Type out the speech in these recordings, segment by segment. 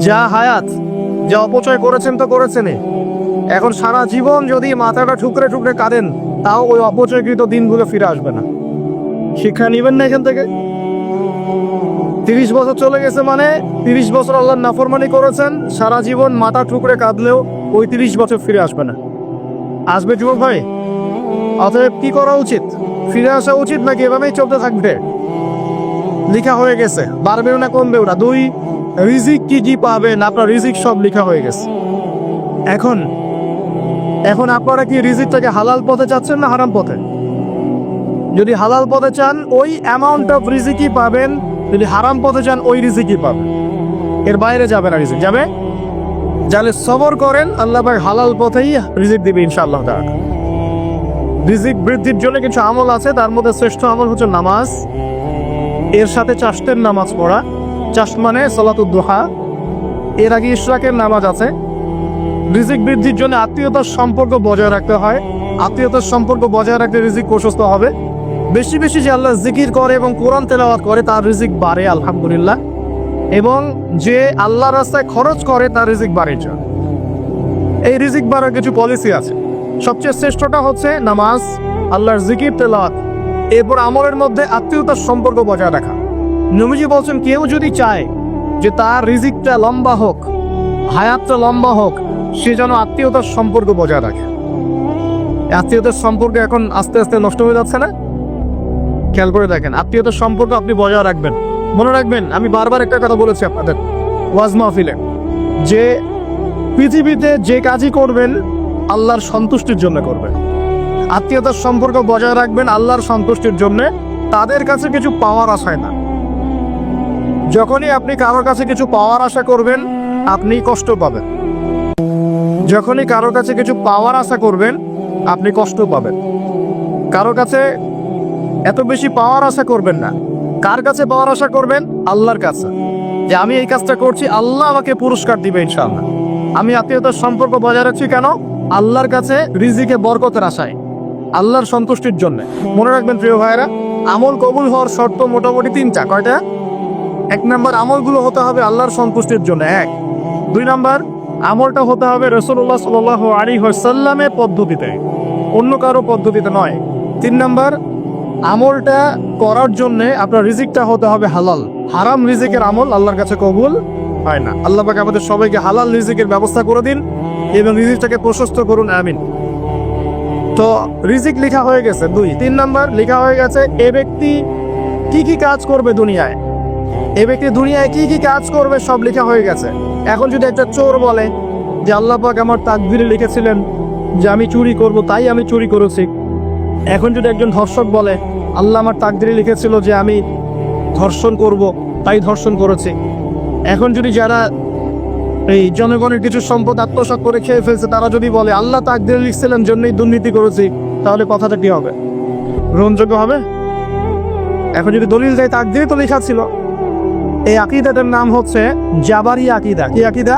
যা হায়াত, যা অপচয় করেছেন তো করেছেনই। এখন সারা জীবন যদি মাথাটা ঠুকরে ঠুকরে কাঁদেন, তাও ওই অপচয়কৃত দিনগুলো ফিরে আসবে না। শিক্ষা নিবেন না এখান থেকে? 30 বছর চলে গেছে মানে 30 বছর আল্লাহর নাফরমানি করেছেন, সারা জীবন মাথা ঠুকরে কাঁদলেও ওই 30 বছর ফিরে আসবে না। আসবে যুবক ভাই? অতএব কি করা উচিত? ফিরে আসা উচিত নাকি এভাবেই চলতে থাকবে? লেখা হয়ে গেছে, বাড়বেও না কমবেও না। 2, রিজিক কি কি পাবেন, আপনার রিজিক সব লেখা হয়ে গেছে। এখন আপনারা কি রিজিকটাকে হালাল পথে চাচ্ছেন না হারাম পথে? যদি হালাল পথে চান ওই অ্যামাউন্ট অফ রিজিকই পাবেন, যদি হারাম পথে চান ওই রিজিকই পাবেন, এর বাইরে যাবে না। রিজিক যাবে, যাহলে সবর করেন, আল্লাহ পাক হালাল পথেই রিজিক দিবে ইনশাআল্লাহ তাআলা। রিজিক বৃদ্ধির জন্য কিছু আমল আছে, তার মধ্যে শ্রেষ্ঠ আমল হচ্ছে নামাজ, এর সাথে চাষতের নামাজ পড়া। চাষ মানে সালাতুদ দুহা, এর আগে ইশরাকের নামাজ আছে। রিজিক বৃদ্ধির জন্য আত্মীয়তার সম্পর্ক বজায় রাখতে হয়, আত্মীয়তার সম্পর্ক বজায় রাখলে রিজিক প্রশস্ত হবে। বেশি বেশি যে আল্লাহ জিকির করে এবং কোরআন তেলাওয়াত করে তার রিজিক বাড়ে আলহামদুলিল্লাহ, এবং যে আল্লাহর রাস্তায় খরচ করে তার রিজিক বাড়ে যায়। এই রিজিক বাড়ার কিছু পলিসি আছে। সবচেয়ে শ্রেষ্ঠটা হচ্ছে নামাজ, আল্লাহর জিকির তেলাওয়াত, এরপর আমলের মধ্যে আত্মীয়তার সম্পর্ক বজায় রাখা। নবীজি বলছেন কেউ যদি চায় যে তার রিজিকটা লম্বা হোক, হায়াতটা লম্বা হোক, সে যেন আত্মীয়তার সম্পর্ক বজায় রাখে। আত্মীয়তার সম্পর্ক এখন আস্তে আস্তে নষ্ট হয়ে যাচ্ছে না? খেয়াল করে দেখেন, আত্মীয়তার সম্পর্ক আপনি বজায় রাখবেন। মনে রাখবেন, আমি বারবার একটা কথা বলেছি আপনাদের ওয়াজ মাহফিলে, যে পৃথিবীতে যে কাজই করবেন আল্লাহর সন্তুষ্টির জন্য করবেন। আত্মীয়তার সম্পর্ক বজায় রাখবেন আল্লাহর সন্তুষ্টির জন্য, তাদের কাছে কিছু পাওয়ার আশায় না। যখনই আপনি কারোর কাছে কিছু পাওয়ার আশা করবেন আপনি কষ্ট পাবেন। যখনই কারোর কাছে কিছু পাওয়ার আশা করবেন আপনি কষ্ট পাবেন। কারোর কাছে এত বেশি পাওয়ার আশা করবেন না। কার কাছে পাওয়ার আশা করবেন? আল্লাহর কাছে, যে আমি এই কাজটা করছি, আল্লাহ আমাকে পুরস্কার দিবে ইনশাআল্লাহ। আমি আত্মীয়তার সম্পর্ক বজায় রাখছি কেন? আল্লাহর কাছে রিজিকে বরকতের আশায়, আল্লাহর সন্তুষ্টির জন্য। মনে রাখবেন প্রিয় ভাইয়েরা, আমল কবুল হওয়ার শর্ত মোটামুটি 3টা। কয়টা? 1 নম্বর, আমলগুলো হতে হবে আল্লাহর সন্তুষ্টির জন্য। 1। 2 নম্বর, আমলটা হতে হবে রাসূলুল্লাহ সাল্লাল্লাহু আলাইহি ওয়াসাল্লামের পদ্ধতিতে, অন্য কারো পদ্ধতিতে নয়। 3 নম্বর, আমলটা করার জন্য আপনার রিজিকটা হতে হবে হালাল। হারাম রিজিকের আমল আল্লাহর কাছে কবুল হয় না। আল্লাহ পাক আমাদের সবাইকে হালাল রিজিকের ব্যবস্থা করে দিন এবং রিজিকটাকে প্রশস্ত করুন, আমিন। তো রিজিক লেখা হয়ে গেছে 2। 3 নম্বর, লেখা হয়ে গেছে এ ব্যক্তি কি কি কাজ করবে দুনিয়ায়, এ ব্যক্তি দুনিয়ায় কি কি কাজ করবে সব লেখা হয়ে গেছে। এখন যদি একটা চোর বলে যে আল্লাহ পাক আমার তাকদীরে লিখেছিলেন যে আমি চুরি করব, তাই আমি চুরি করেছি। এখন যদি একজন ধর্ষক বলে আল্লাহ আমার তাকদীরে লিখেছিল যে আমি ধর্ষণ করব, তাই ধর্ষণ করেছি। এখন যদি যারা এই জনগণের কিছু সম্পদ আত্মসাৎ করে খেয়ে ফেলছে তারা যদি বলে আল্লাহ তাকদীরে লিখছিলেন জন্যই দুর্নীতি করেছি, তাহলে কথাটা কি হবে? গ্রহণযোগ্য হবে? এখন যদি দলিল দেয় তাকদীরে তো লেখা ছিল। এই আকীদাটার নাম হচ্ছে জাবারিয়া আকীদা। কি আকীদা?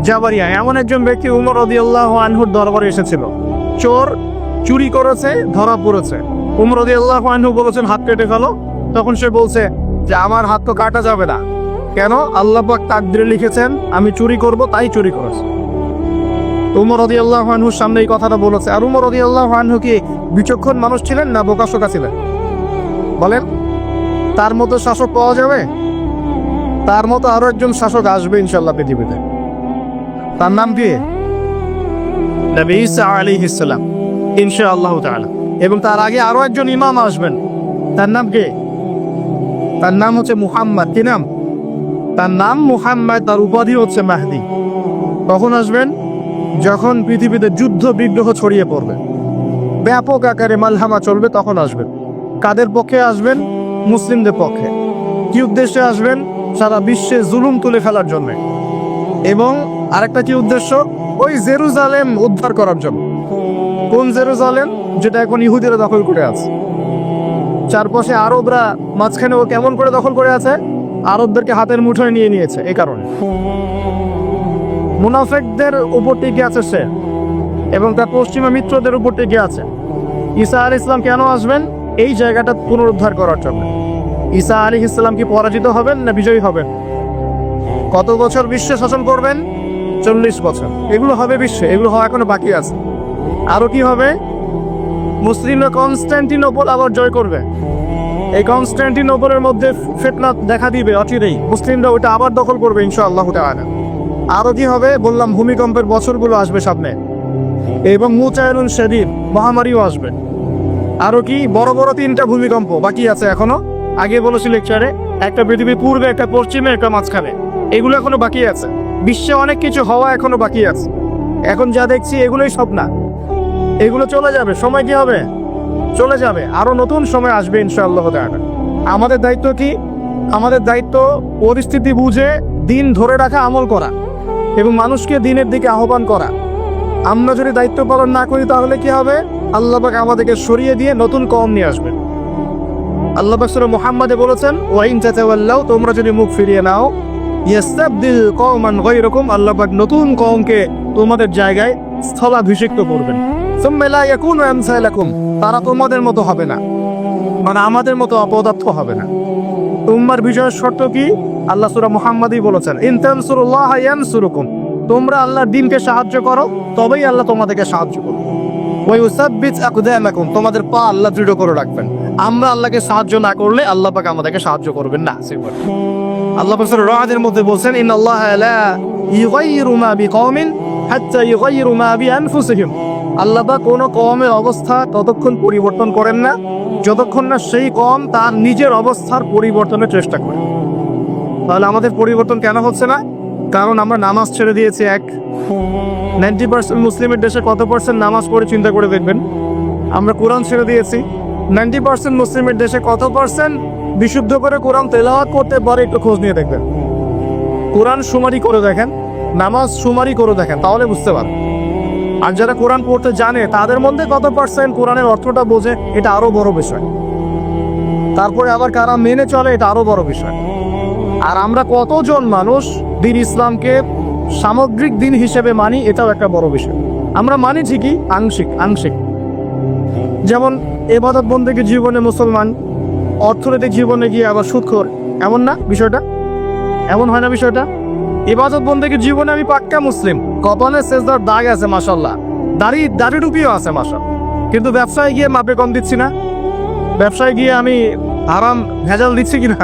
জাবারিয়া। এমন একজন ব্যক্তি উমর রাদিয়াল্লাহু আনহুর দরবারে এসেছিল। চোর চুরি করেছে, ধরা পড়েছে। উমর রাদিয়াল্লাহু আনহু বলেছেন হাত কেটে ফেলো। তখন সে বলছে যে আমার হাত তো কাটা যাবে না। কেন? আল্লাহ পাক তাকদীরে লিখেছেন আমি চুরি করব, তাই চুরি করেছে। উমর রাদিয়াল্লাহু আনহুর সামনে এই কথাটা বলেছে। আর উমর রাদিয়াল্লাহু আনহু কি বিচক্ষণ মানুষ ছিলেন না বোকাশোকা ছিলেন? বলেন, তার মতো শাসক পাওয়া যাবে? তার মতো আরো একজন শাসক আসবে ইনশাআল্লাহ পৃথিবীতে। তার নাম কি? নবী ঈসা আলাইহিস সালাম ইনশাআল্লাহ তাআলা। এবং তার আগে আরো একজন ইমাম আসবেন। তার নাম কি? তার নাম হচ্ছে মুহাম্মদ। কি নাম? তার নাম মুহাম্মদ, তার উপাধি হচ্ছে মাহদী। কখন আসবেন? যখন পৃথিবীতে যুদ্ধ বিগ্রহ ছড়িয়ে পড়বে, ব্যাপক আকারে মালহামা চলবে, তখন আসবেন। কাদের পক্ষে আসবেন? মুসলিমদের পক্ষে। কি উদ্দেশ্যে আসবেন? সারা বিশ্বে জুলুম তুলে ফেলার জন্য। এবং আরেকটা কি উদ্দেশ্য? ওই জেরুজালেম উদ্ধার করার জন্য। কোন জেরুজালেম? যেটা এখন ইহুদিরা দখল করে আছে। চারপাশে আরবরা, মাঝখানে ও কেমন করে দখল করে আছে? আরবদেরকে হাতের মুঠোয় নিয়ে নিয়েছে। এই কারণে মুনাফিকদের উপর টিকে আছে সে, এবং তার পশ্চিমা মিত্রদের উপর টিকে আছে। ঈসা আলাইহিস সালাম কেন আসবেন? এই জায়গাটা পুনরুদ্ধার করার জন্য। ঈসা আলাইহিস সালাম কি পরাজিত হবেন না বিজয়ী হবেন? কত বছর বিশ্বে শাসন করবেন? 40 বছর। এগুলো হবে বিশ্বে, এগুলো হওয়া এখনো বাকি আছে। আরো কি হবে? মুসলিমরা কনস্ট্যান্টিনোপল আবার জয় করবে। এই কনস্ট্যান্টিনোপলের মধ্যে ফিতনা দেখা দিবে অচিরেই, মুসলিমরা ওটা আবার দখল করবে ইনশাআল্লাহ তাআলা। আরো কি হবে? বললাম ভূমিকম্পের বছরগুলো আসবে সামনে, এবং মুতায়নুন শাদীদ, মহামারীও আসবে। আরো কি? বড় বড় 3টা ভূমিকম্প বাকি আছে এখনো। আগে বলেছি লেকচারে, একটা পৃথিবীর পূর্বে, একটা পশ্চিমে, একটা মাঝখানে। এগুলো এখনো বাকি আছে। বিশ্বে অনেক কিছু হওয়া এখনো বাকি আছে। এখন যা দেখছি এগুলোই সব না, এগুলো চলে যাবে। সময় কি হবে? চলে যাবে। আরো নতুন সময় আসবে ইনশাআল্লাহ তাআলা। আমাদের দায়িত্ব কি? আমাদের দায়িত্ব পরিস্থিতি বুঝে দিন ধরে রাখা, আমল করা এবং মানুষকে দিনের দিকে আহ্বান করা। আমরা যদি দায়িত্ব পালন না করি তাহলে কি হবে? আল্লাহ পাক আমাদেরকে সরিয়ে দিয়ে নতুন কওম নিয়ে আসবেন। আল্লাহ পাক সূরা মুহাম্মাদে বলেছেন, ওয়া ইন তাতাওয়াল্লাউ, তোমরা যদি মুখ ফিরিয়ে নাও, ইয়াস্তাবদিল কওমান গায়রাকুম, আল্লাহ পাক নতুন কওমকে তোমাদের জায়গায় স্থলাভিষিক্ত করবেন। সুম্মা লা ইয়াকুনু আমসালাকুম, তারা তোমাদের মতো হবে না, মানে আমাদের মতো অপদার্থ হবে না। উম্মার বিজয়ের শর্ত কি? আল্লাহ সূরা মুহাম্মাদই বলেছেন, ইন তানসুরুল্লাহ ইয়ানসুরুকুম, তোমরা আল্লাহর দ্বীনকে সাহায্য করো, তবেই আল্লাহ তোমাদেরকে সাহায্য করবে। ওয়া ইউসাব্বিত আকদামাকুম, তোমাদের পা আল্লাহ দৃঢ় করে রাখবেন। আমরা আল্লাহকে সাহায্য না করলে আল্লাহ পাক আমাদেরকে সাহায্য করবেন না। আল্লাহ পাক সূরা রা'দের মধ্যে বলেন, ইন্নাল্লাহা লা ইউগাইয়িরু মা বিকওমিন হাত্তা ইউগাইয়িরু মা বিআনফুসিহিম, আল্লাহ পাক কোন কওমের অবস্থা ততক্ষণ পরিবর্তন করেন না যতক্ষণ না সেই কওম তার নিজের অবস্থার পরিবর্তনের চেষ্টা করে। তাহলে আমাদের পরিবর্তন কেন হচ্ছে না? কারণ আমরা নামাজ ছেড়ে দিয়েছি। 90% মুসলিমের দেশে কত পার্সেন্ট নামাজ পড়ে চিন্তা করে দেখবেন। আমরা কোরআন ছেড়ে দিয়েছি। 90% মুসলিমের দেশে কত পার্সেন্ট বিশুদ্ধ করে কোরআন তেলাওয়াত করতে পারে? একটু খোঁজ নিয়ে দেখবেন। কোরআন সুমারি করে দেখেন, নামাজ সুমারি করে দেখেন, তাহলে বুঝতে পারবেন। আর যারা কোরআন পড়তে জানে তাদের মধ্যে কত পার্সেন্ট কোরআনের অর্থটা বোঝে? এটা আরো বড় বিষয়। তারপরে আবার কারা মেনে চলে? এটা আরো বড় বিষয়। আর আমরা কতজন মানুষ দিন ইসলামকে সামগ্রিক দিন হিসেবে মানি? এটাও একটা বড় বিষয়। আমরা মানি ঠিকই, আংশিক। যেমন ইবাদত বন্দেগী জীবনে মুসলমান, অর্থনৈতিক জীবনে গিয়ে আবার সুদখোর, এমন না বিষয়টা? এমন হয় না বিষয়টা? ইবাদত বন্দেগীর জীবনে আমি পাক্কা মুসলিম, কপালে সেজদার দাগ আছে মাশাআল্লাহ, দাড়ি টুপিও আছে মাশাআল্লাহ, কিন্তু ব্যবসায় গিয়ে মাপে কম দিচ্ছি না? ব্যবসায় গিয়ে আমি হারাম ভেজাল দিচ্ছি কিনা?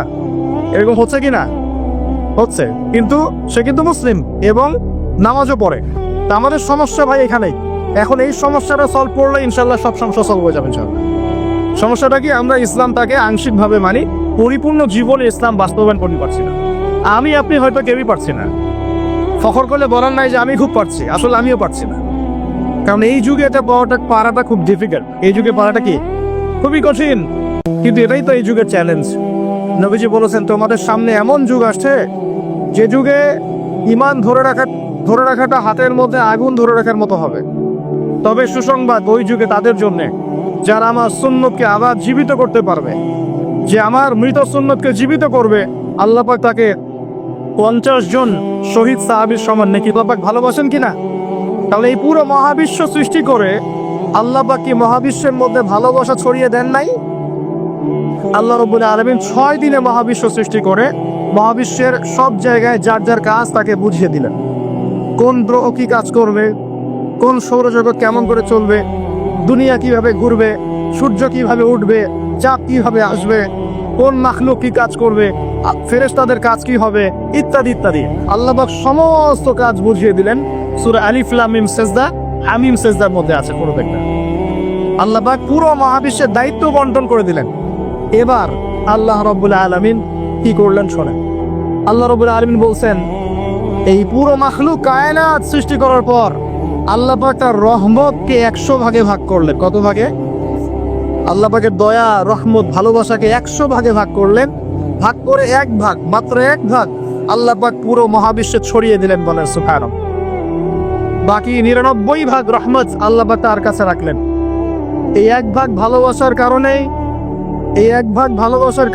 এরকম হচ্ছে কিনা? হচ্ছে। কিন্তু সে কিন্তু মুসলিম এবং নামাজও পড়ে। তা আমাদের সমস্যা ভাই এখানেই। এখন এই সমস্যাটা সলভ করলে ইনশাল্লাহ সব সমস্যা সলভ হয়ে যাবে ইনশাল্লাহ। সমস্যাটা কি? আমরা ইসলামটাকে আংশিকভাবে মানি, পরিপূর্ণ জীবনে ইসলাম বাস্তবায়ন করতে পারছি না। আমি আপনি হয়তো কেউই পারছি না। ফখর করলে বলার নাই যে আমি খুব পারছি, আসলে আমিও পারছি না। কারণ এই যুগে এটা পারাটা খুব ডিফিকাল্ট। এই যুগে পারাটা কি খুবই কঠিন, কিন্তু এটাই তো এই যুগের চ্যালেঞ্জ। নবীজি বলেছেন, তোমাদের সামনে এমন যুগ আসছে যে যুগে ঈমান ধরে রাখাটা হাতের মধ্যে আগুন ধরে রাখার মতো হবে। তবে সুসংবাদ ওই যুগে তাদের জন্য যারা আমার সুন্নতকে আবার জীবিত করতে পারবে। যে আমার মৃত সুন্নতকে জীবিত করবে, আল্লাহ পাক তাকে 50 জন শহীদ সাহাবীর সমান নেকি আল্লাহ পাক ভালোবাসেন কিনা? তাহলে এই পুরো মহাবিশ্ব সৃষ্টি করে আল্লাহ পাক কি মহাবিশ্বের মধ্যে ভালোবাসা ছড়িয়ে দেন নাই? আল্লাহ রাব্বুল আলামিন 6 দিনে মহাবিশ্ব সৃষ্টি করে মহাবিশ্বের সব জায়গায় যার যার কাজ তাকে বুঝিয়ে দিলেন। কোন গ্রহ কি কাজ করবে, কোন সৌরজগৎ কেমন করে চলবে, দুনিয়া কিভাবে ঘুরবে, সূর্য কিভাবে উঠবে, চাঁদ কিভাবে আসবে, কোন মাখলুক কি কাজ করবে, ফেরেশতাদের কাজ কি হবে, ইত্যাদি ইত্যাদি। আল্লাহ পাক সমস্ত কাজ বুঝিয়ে দিলেন। সূরা আলিফ লাম মিম সেজদা, হামিম সেজদার মধ্যে আছে পুরো একটা। আল্লাহ পাক পুরো মহাবিশ্বের দায়িত্ব বন্টন করে দিলেন। এবার আল্লাহ রাব্বুল আলামিন কি করলেন শোনেন। আল্লাহ রাব্বুল আলামিন বলছেন, এই পুরো মাখলুক কায়নাত সৃষ্টি করার পর আল্লাহ পাক তার রহমতকে 100 ভাগে ভাগ করলেন। কত ভাগে? আল্লাহ পাকের দয়া, রহমত, ভালোবাসাকে 100 ভাগে ভাগ করলেন। ভাগ করে মাত্র এক ভাগ আল্লাহ পাক পুরো মহাবিশ্বে ছড়িয়ে দিলেন, বলেন সুবহানাল্লাহ। বাকি 99 ভাগ রহমত আল্লাহ পাক তার কাছে রাখলেন। এই এক ভাগ ভালোবাসার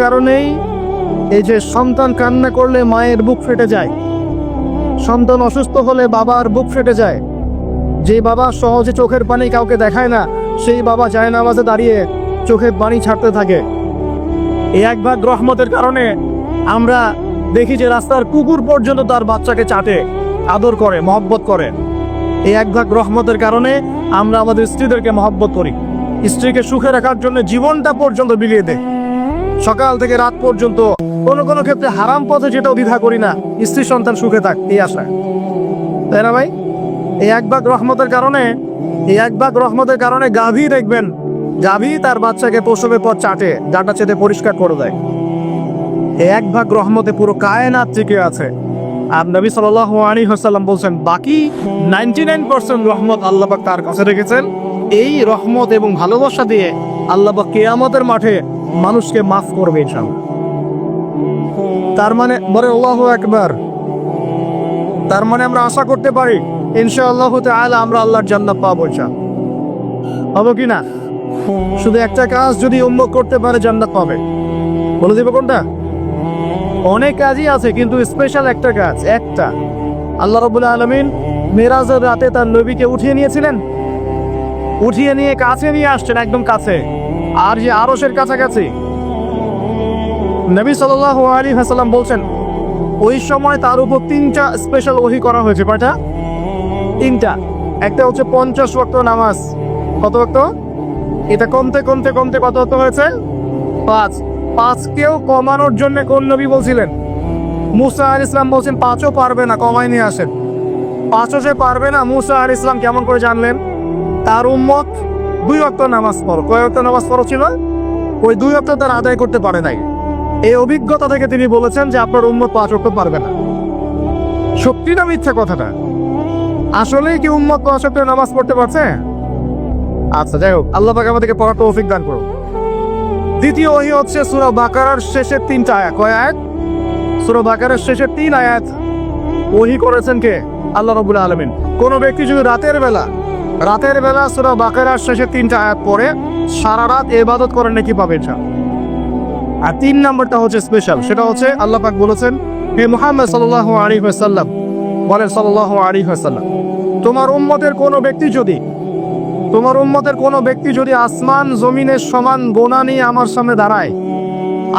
কারণেই এই যে সন্তান কান্না করলে মায়ের বুক ফেটে যায়, সন্তান অসুস্থ হলে বাবার বুক ফেটে যায়, যে বাবা সহজে চোখের পানি কাউকে দেখায় না, সেই বাবা জায়নামাজে দাঁড়িয়ে চোখের পানি ছাড়তে থাকে। এই এক ভাগ রহমতের কারণে আমরা দেখি যে রাস্তার কুকুর পর্যন্ত তার বাচ্চাকে চাটে, আদর করে, মহব্বত করে। এই এক ভাগ রহমতের কারণে আমরা আমাদের স্ত্রীদেরকে মহব্বত করি, স্ত্রীকে সুখে রাখার জন্য জীবনটা পর্যন্ত বিলিয়ে দেয়। সকাল থেকে রাত পর্যন্ত কোনো কোনো ক্ষেত্রে হারাম পথে যেটাও দ্বিধা করি না, স্ত্রী সন্তান সুখে থাক এই আশায়, তাই না ভাই? এই এক ভাগ রহমতের কারণে গাভী দেখবেন, গাভী তার বাচ্চাকে প্রসবের পর চাটে, ডাটা চেটে পরিষ্কার করে দেয়। এই এক ভাগ রহমতে পুরো কায়নাত টিকে আছে। আর নবী সাল্লাল্লাহু আলাইহি ওয়াসাল্লাম বলছেন বাকি 99% রহমত আল্লাহ পাক তার কাছে রেখেছেন। এই রহমত এবং ভালোবাসা দিয়ে আল্লাহ পাক কিয়ামতের মাঠে মানুষকে মাফ করবে ইনশাআল্লাহ। তার মানে বলে আল্লাহু আকবার, তার মানে আমরা আশা করতে পারি ইনশাআল্লাহ তাআলা আমরা আল্লাহর জান্নাত পাবো ইনশাআল্লাহ। হবে কি না? শুধু একটা কাজ যদি উম্মত করতে পারে জান্নাত পাবে। বলে দেব কোনটা? অনেক কাজই আছে কিন্তু স্পেশাল একটা কাজ, একটা। আল্লাহ রাব্বুল আলামিন মেরাজের রাতে তার নবীকে উঠিয়ে নিয়েছিলেন, উঠিয়ে নিয়ে কাছে নিয়ে আসছেন, একদম কাছে, আর যে আরশের কাছাকাছি। নবী সাল্লাল্লাহু আলাইহি ওয়াসাল্লাম বলছেন ওই সময় তার উপর 3টা স্পেশাল ওহী করা হয়েছে। কয়টা? 3টা। একটা হচ্ছে 50 ওয়াক্ত নামাজ। কত ওয়াক্ত? এটা কমতে কমতে কমতে কত ওয়াক্ত হয়েছে? 5। 5কেও কমানোর জন্য কোন নবী বলছিলেন? মুসা আলাইহিস সালাম বলছেন 5ও পারবে না, কমাই নিয়ে আসেন। 5ও সে পারবে না, মুসা আলাইহিস সালাম কেমন করে জানলেন? তার উম্মত 2 ওয়াক্ত নামাজ পড়ো। কয় ওয়াক্ত নামাজ পড়ো ছিল? ওই 2 ওয়াক্ত তার আদায় করতে পারে নাই। এই অভিজ্ঞতা থেকে তিনি বলেছেন যে আপনার উম্মত 5 ওয়াক্ত পারবে না। সত্যি না মিথ্যা কথাটা? আসলেই কি উম্মত 5 ওয়াক্ত নামাজ পড়তে পারছে? আচ্ছা, যাই হোক, আল্লাহ পাক আমাদেরকে পড়ার তৌফিক দান করুন। দ্বিতীয় ওহী হচ্ছে সূরা বাকারার শেষের 3টা আয়াত। কয় আয়াত? সূরা বাকারার শেষের 3 আয়াত ওহী করেছেন কে? আল্লাহ রাব্বুল আলামিন। কোন ব্যক্তি যদি রাতের বেলা সূরা বাকারার শেষের 3টা আয়াত পড়ে সারা রাত ইবাদত করে নাকি পাবে ইনশাআল্লাহ। আর 3 নাম্বারটা হচ্ছে স্পেশাল, সেটা হচ্ছে আল্লাহ পাক বলেছেন হে মুহাম্মদ সাল্লাল্লাহু আলাইহি ওয়াসাল্লাম, বলেন সাল্লাল্লাহু আলাইহি ওয়াসাল্লাম, তোমার উম্মতের কোনো ব্যক্তি যদি আসমান জমিনের সমান গোনা নিয়ে আমার সামনে দাঁড়ায়,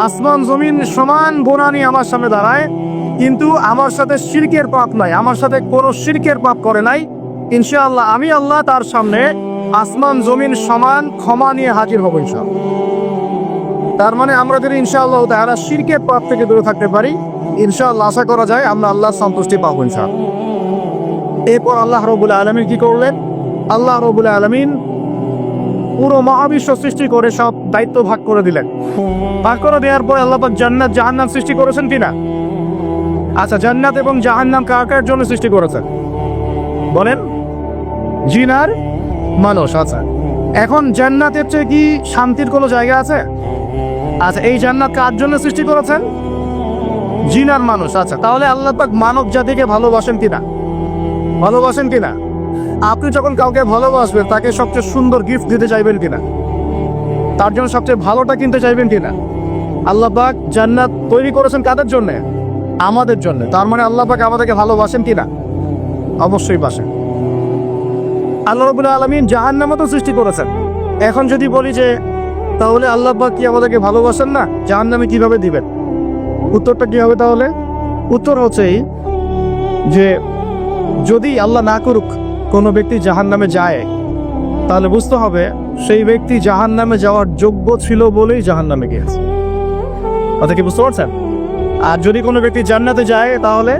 আসমান জমিন সমান গোনা নিয়ে আমার সামনে দাঁড়ায়, কিন্তু আমার সাথে শিরকের পাপ নাই, আমার সাথে কোনো শিরকের পাপ করে নাই, ইনশাআল্লাহ আমি আল্লাহ তার সামনে আসমান জমিন সমান ক্ষমা নিয়ে হাজির হব ইনশাআল্লাহ। তার মানে আমরা যদি ইনশাআল্লাহ তাআলা শিরকের পাপ থেকে দূরে থাকতে পারি, ইনশাআল্লাহ আশা করা যায় আমরা আল্লাহর সন্তুষ্টি পাবো ইনশাআল্লাহ। এরপর আল্লাহ রাব্বুল আলামিন কি করলেন? আল্লাহ রাব্বুল আলামিন পুরো মহাবিশ্ব সৃষ্টি করে সব দায়িত্ব ভাগ করে দিলেন। ভাগ করে দেওয়ার পর আল্লাহ পাক জান্নাত জাহান্নাম সৃষ্টি করেছেন কিনা? আচ্ছা, জান্নাত এবং জাহান্নাম কার কার জন্য সৃষ্টি করেছেন বলেন? জিন আর মানুষ। আচ্ছা, এখন জান্নাতের চেয়ে কি শান্তির কোনো জায়গা আছে? আচ্ছা, এই জান্নাত কার জন্য সৃষ্টি করেছেন? জিন আর মানুষ। আচ্ছা, তাহলে আল্লাহ পাক মানব জাতিকে ভালোবাসেন কিনা? ভালোবাসেন কিনা? আপনি যখন কাউকে ভালোবাসবেন তাকে সবচেয়ে সুন্দর গিফট দিতে চাইবেন কিনা? তার জন্য সবচেয়ে ভালোটা কিনতে চাইবেন কিনা? আল্লাহ পাক জান্নাত তৈরি করেছেন কাদের জন্য? আমাদের জন্য। তার মানে আল্লাহ পাক আমাদেরকে ভালোবাসেন কিনা? অবশ্যই বাসেন। আল্লাহ রাব্বুল আলামিন জাহান্নামও তো সৃষ্টি করেছেন। এখন যদি বলি যে তাহলে আল্লাহ পাক কি আমাদেরকে ভালোবাসেন না, জাহান্নামে কিভাবে দিবেন? উত্তরটা কি হবে তাহলে? উত্তর হচ্ছে যে যদি আল্লাহ না করুক কোনো ব্যক্তি জাহান্নামে যায়, তাহলে বুঝতে হবে সেই ব্যক্তি জাহান্নামে যাওয়ার যোগ্য ছিল বলেই জাহান্নামে গিয়েছে। কথা কি বুঝতে পারছেন? আর যদি কোনো ব্যক্তি জান্নাতে যায় তাহলে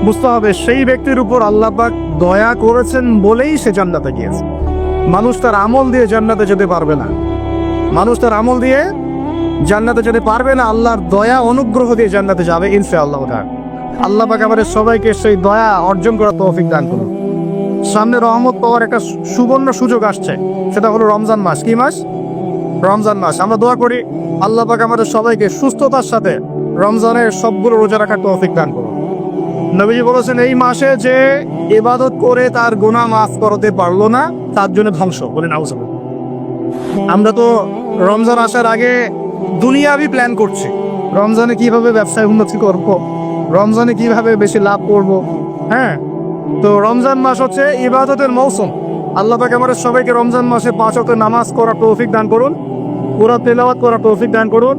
বুঝতে হবে সেই ব্যক্তির উপর আল্লাহ পাক দয়া করেছেন বলেই সে জান্নাতে গিয়েছে। মানুষ তার আমল দিয়ে জান্নাতে যেতে পারবে না, আল্লাহর দয়া অনুগ্রহ দিয়ে জান্নাতে যাবে ইনশাআল্লাহ। আল্লাহ পাক আমাদের সবাইকে সেই দয়া অর্জন করার তৌফিক দান করুন। সামনে রহমত পাওয়ার একটা সুবর্ণ সুযোগ আসছে, সেটা হলো রমজান মাস। কি মাস? রমজান মাস। আমরা দোয়া করি আল্লাহ পাক আমাদের সবাইকে সুস্থতার সাথে রমজানের সবগুলো রোজা রাখার তৌফিক দান করুন। নবীজি বলেছেন এই মাসে যে ইবাদত করে তার গুনাহ মাফ করতে পারলো না তার জন্য ধ্বংস। বলেন আউযুবিল্লাহ। আমরা তো রমজান আসার আগে দুনিয়াবি প্ল্যান করছি, রমজানে কিভাবে ব্যবসায় উন্নতি করব, রমজানে কিভাবে বেশি লাভ করব। হ্যাঁ, তো রমজান মাস হচ্ছে ইবাদতের মৌসুম। আল্লাহ পাক আমাদের সবাইকে রমজান মাসে 5 ওয়াক্ত নামাজ করার তৌফিক দান করুন, কোরআন তেলাওয়াত করার তৌফিক দান করুন,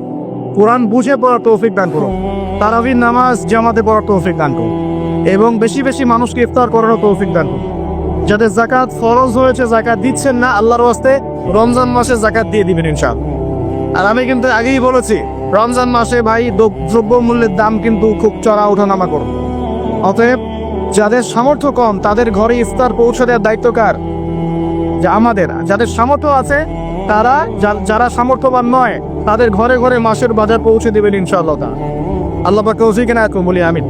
কোরআন বুঝে পড়ার তৌফিক দান করুন, তারাবির নামাজ জামাতে পড়ার তৌফিক দান করুন, এবং বেশি বেশি মানুষকে ইফতার করারও তৌফিক দান করুন। যাদের যাকাত ফরজ হয়েছে যাকাত দিচ্ছেন না, আল্লাহর ওয়াস্তে রমজান মাসে যাকাত দিয়ে দিবেন ইনশাআল্লাহ। আর আমি কিন্তু আগেই বলেছি, রমজান মাসে ভাই দ্রব্যমূল্যের দাম কিন্তু খুব চড়া ওঠানামা করুন। অতএব যাদের সামর্থ্য কম তাদের ঘরে ইফতার পৌঁছে দেওয়ার দায়িত্ব কার? যে আমাদের। যাদের সামর্থ্য আছে তারা, যারা সামর্থ্যবান নয় তাদের ঘরে ঘরে মাসের বাজার পৌঁছে দেবেন ইনশাআল্লাহ। আল্লাহ পাক তৌফিক না করুন, বলি আমিন।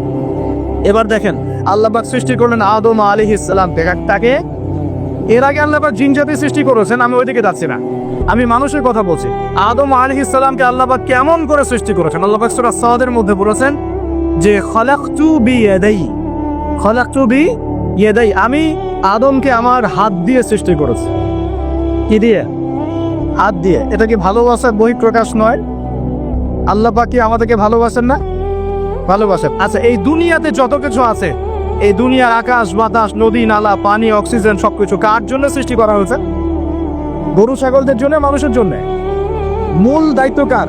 এবার দেখেন, আল্লাহ পাক সৃষ্টি করলেন আদম আলাইহিস সালাম তাকে। এর আগে আল্লাহ পাক জিন জাতি সৃষ্টি করেছেন, আমি ওইদিকে যাচ্ছি না, আমি মানুষের কথা বলছি। আদম আলাইহিস সালামকে আল্লাহ পাক কেমন করে সৃষ্টি করেছেন? আল্লাহ পাক সূরা সাদের মধ্যে বলেছেন যে খলাকতু বিয়াদাই, আমি আদমকে আমার হাত দিয়ে সৃষ্টি করেছি। কি দিয়ে? হাত দিয়ে। এটা কি ভালোবাসার বহিঃপ্রকাশ নয়? আল্লাহ পাক কি আমাদেরকে ভালোবাসেন না? ভালোবাসেন। আচ্ছা, এই দুনিয়াতে যত কিছু আছে, এই দুনিয়ার আকাশ বাতাস নদী নালা পানি অক্সিজেন সবকিছু কার জন্য সৃষ্টি করা হয়েছে? গরু ছাগলদের জন্য, মানুষের জন্য। মূল দায়িত্ব কার?